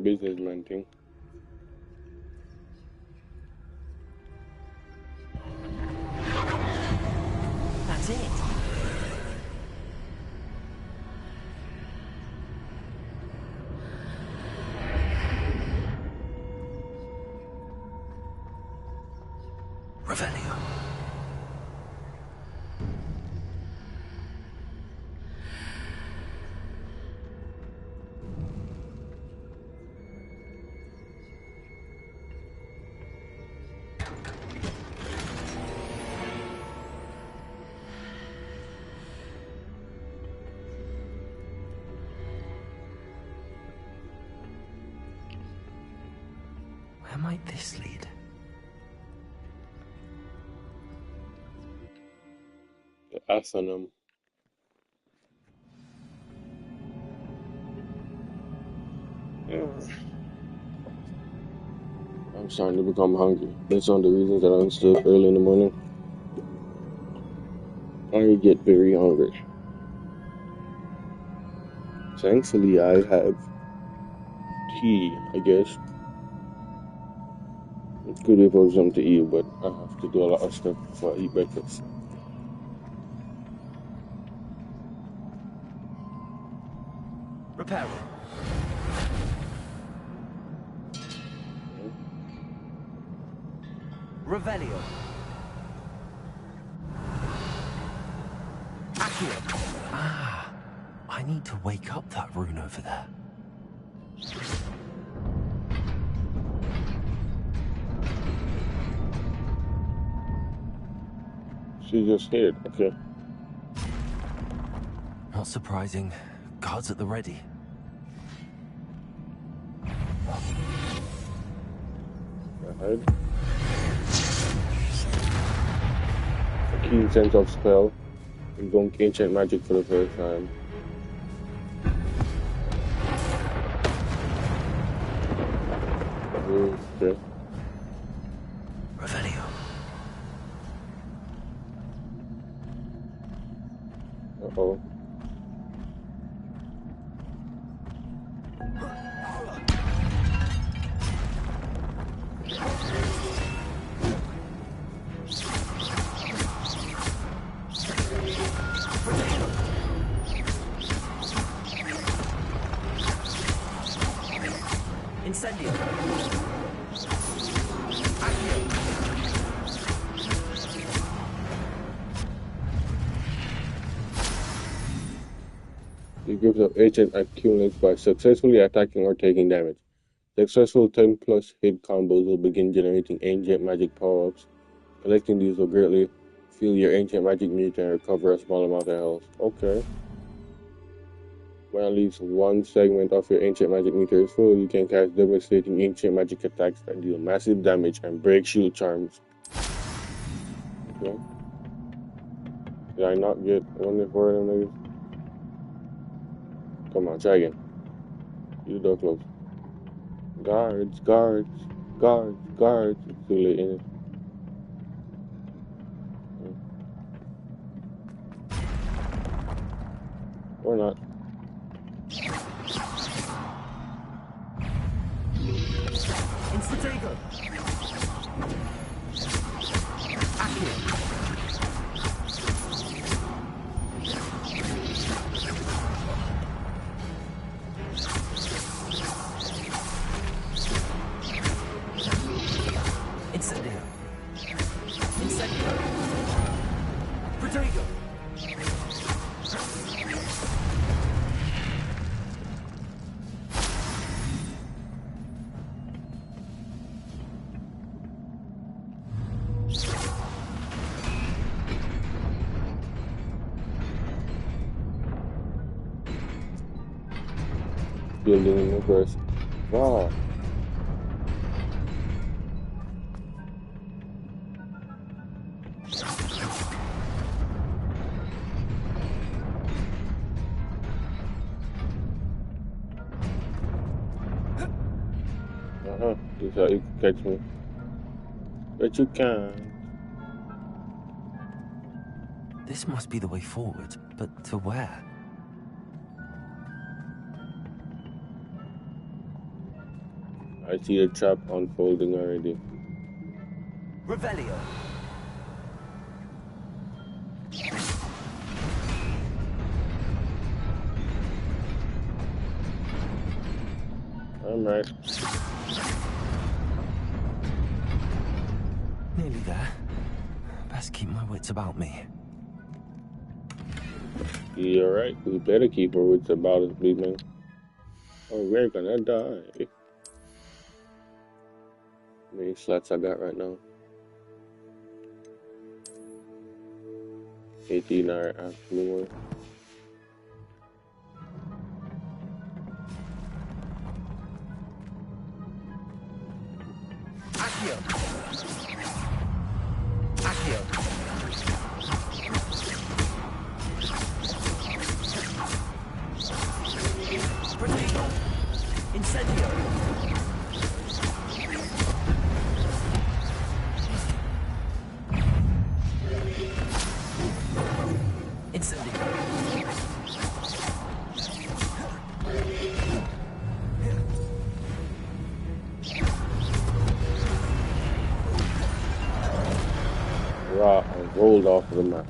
Businessman thing. That's it. Revelio. Where might this lead? The Asanum. Yeah. I'm starting to become hungry. That's one of the reasons that I don't stay up early in the morning. I get very hungry. Thankfully, I have key, I guess. It could be for something to eat, but I have to do a lot of stuff before I eat breakfast. Repairing. Revelio. Accio. Ah, I need to wake up that rune over there. She just hid, okay. Not surprising. Guards at the ready. Ahead. A keen sense of spell. Invoke ancient magic for the first time. Okay. Revelio. Uh-oh. Incendio. The groups of ancient accumulates by successfully attacking or taking damage. Successful 10 plus hit combos will begin generating ancient magic power-ups. Collecting these will greatly fill your ancient magic meter and recover a small amount of health. Okay. When at least one segment of your ancient magic meter is full, you can cast devastating ancient magic attacks that deal massive damage and break shield charms. Okay. Did I not get one of them niggas? Come on, try again. You the door closed. Guards, guards, guards, guards. It's too late in it. Or not. Instatago. Accio. Incendio. Incendio. Protego. Building in the first. Wow. This is how you can catch me. But you can't. This must be the way forward, but to where? I see the trap unfolding already. Revelio. I'm right. Nearly there. Best keep my wits about me. You're right. We better keep our wits about us, big man. Or we're gonna die. How many slots I got right now? 18 are actually more. Accio. Accio. Protego. Incendio. Incendio. rolled off of the map.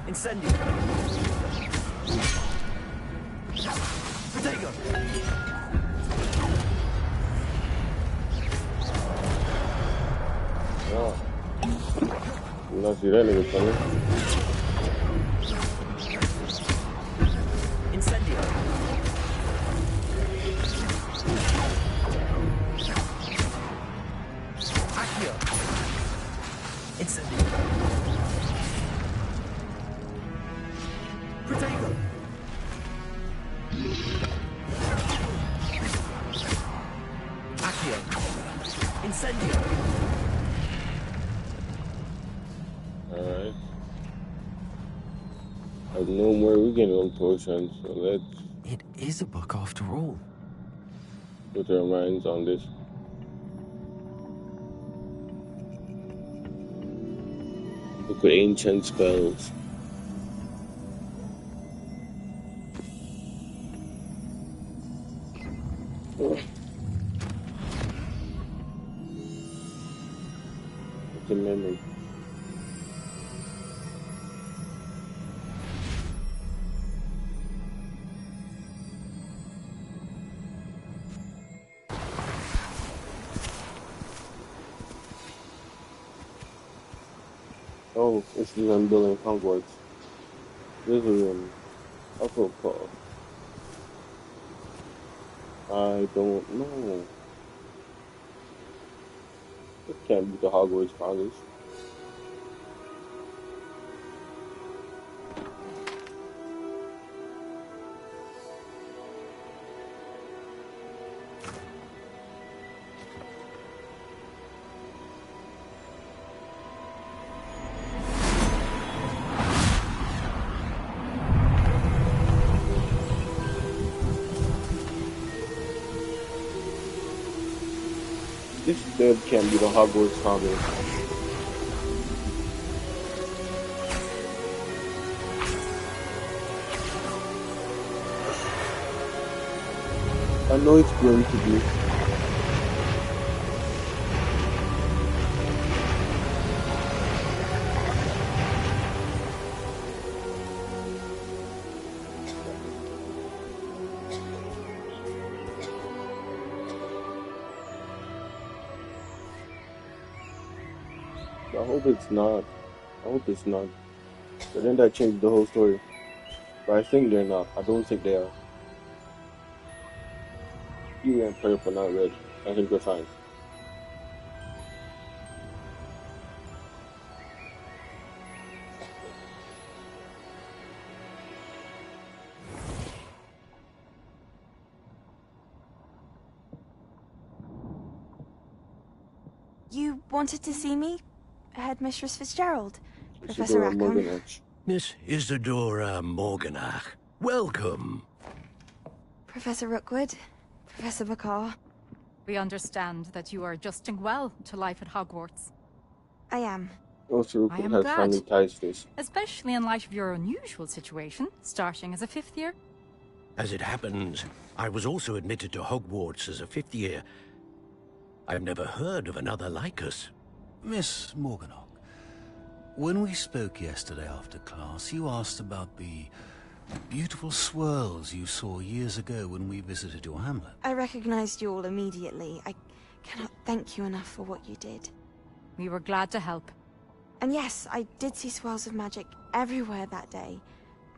Incendio. Protego. Oh. No see that nigga coming. Incendio. Accio. Incendio. Protego. Accio. Incendio. Alright. Like no more, we getting on potions, so let's. It is a book after all. Put our minds on this. Look at ancient spells. It's a memory. Oh, this is I'm building Hogwarts. This is Hufflepuff. I don't know. It can't be the Hogwarts College. This dub can't be the Hogwarts College. I know it's going to be. I hope it's not. I hope it's not. But then that changed the whole story. But I think they're not. I don't think they are. You and purple, not red. I think we're fine. You wanted to see me? Headmistress Fitzgerald? Professor Isadora Rackham? Morganach. Miss Isadora Morganach, welcome. Professor Rookwood? Professor Bakar? We understand that you are adjusting well to life at Hogwarts. I am. Also, I am has glad. family ties to this. Especially in light of your unusual situation, starting as a 5th year. As it happens, I was also admitted to Hogwarts as a 5th year. I've never heard of another like us. Miss Morganach, when we spoke yesterday after class, you asked about the beautiful swirls you saw years ago when we visited your hamlet. I recognized you all immediately. I cannot thank you enough for what you did. We were glad to help. And yes, I did see swirls of magic everywhere that day.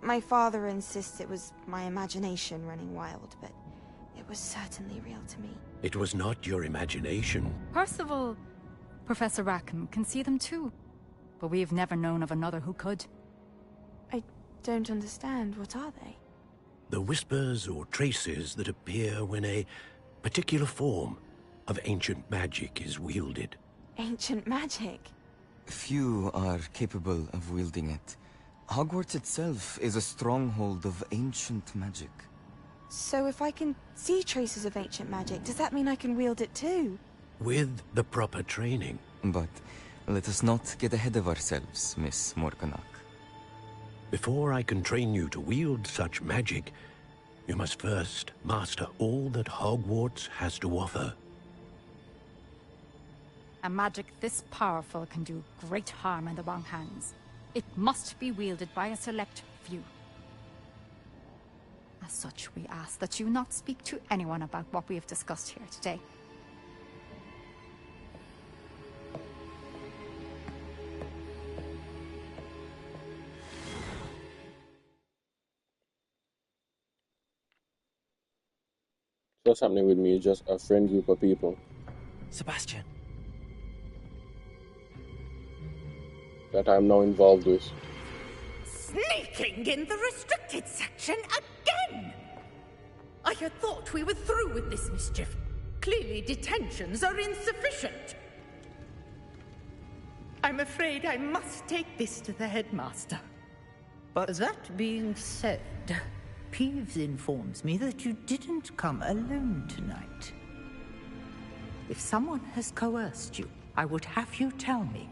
My father insists it was my imagination running wild, but it was certainly real to me. It was not your imagination. Percival, Professor Rackham can see them too. But we have never known of another who could. I don't understand. What are they? The whispers or traces that appear when a particular form of ancient magic is wielded. Ancient magic? Few are capable of wielding it. Hogwarts itself is a stronghold of ancient magic. So if I can see traces of ancient magic, does that mean I can wield it too? With the proper training. But let us not get ahead of ourselves, Miss Morganach. Before I can train you to wield such magic, You must first master all that Hogwarts has to offer. A magic this powerful can do great harm in the wrong hands. It must be wielded by a select few. As such, we ask that you not speak to anyone about what we have discussed here today. What's happening with me is just a friend group of people Sebastian. that I'm now involved with. Sneaking in the restricted section again! I had thought we were through with this mischief. Clearly detentions are insufficient. I'm afraid I must take this to the headmaster. But that being said, Peeves informs me that you didn't come alone tonight. If someone has coerced you, I would have you tell me.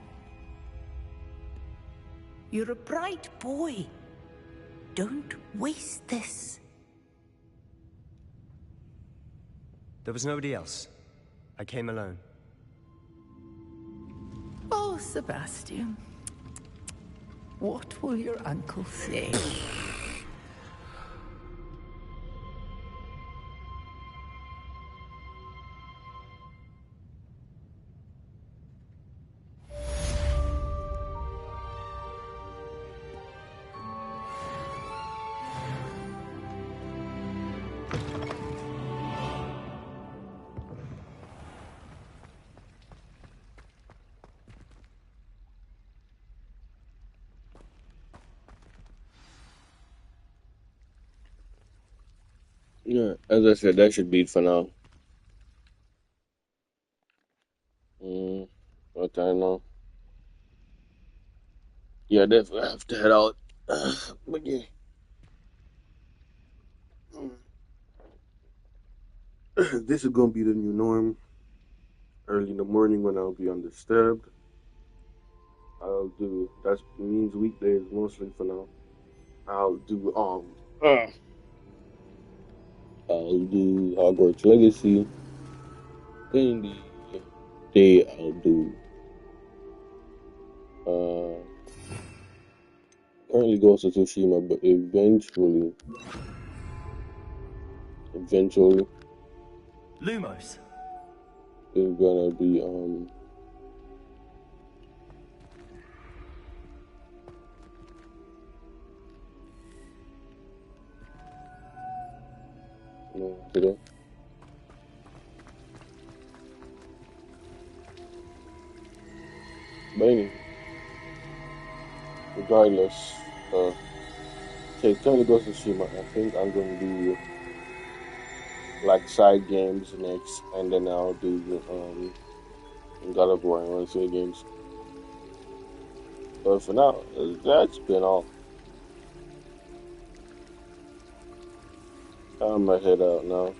You're a bright boy. Don't waste this. There was nobody else. I came alone. Oh, Sebastian. What will your uncle say? Yeah, as I said, that should be it for now. What time now? Yeah, definitely have to head out. But yeah. This is gonna be the new norm. Early in the morning when I'll be undisturbed. That means weekdays mostly for now. I'll do I'll do Hogwarts Legacy. Then the day I'll do currently Ghost of Tsushima, but eventually Lumos. it's gonna be today. But anyway, regardless, currently Ghost of Tsushima. I think I'm gonna do like side games next, and then I'll do God of War and one of the games. But for now, that's been all. I'm gonna head out now.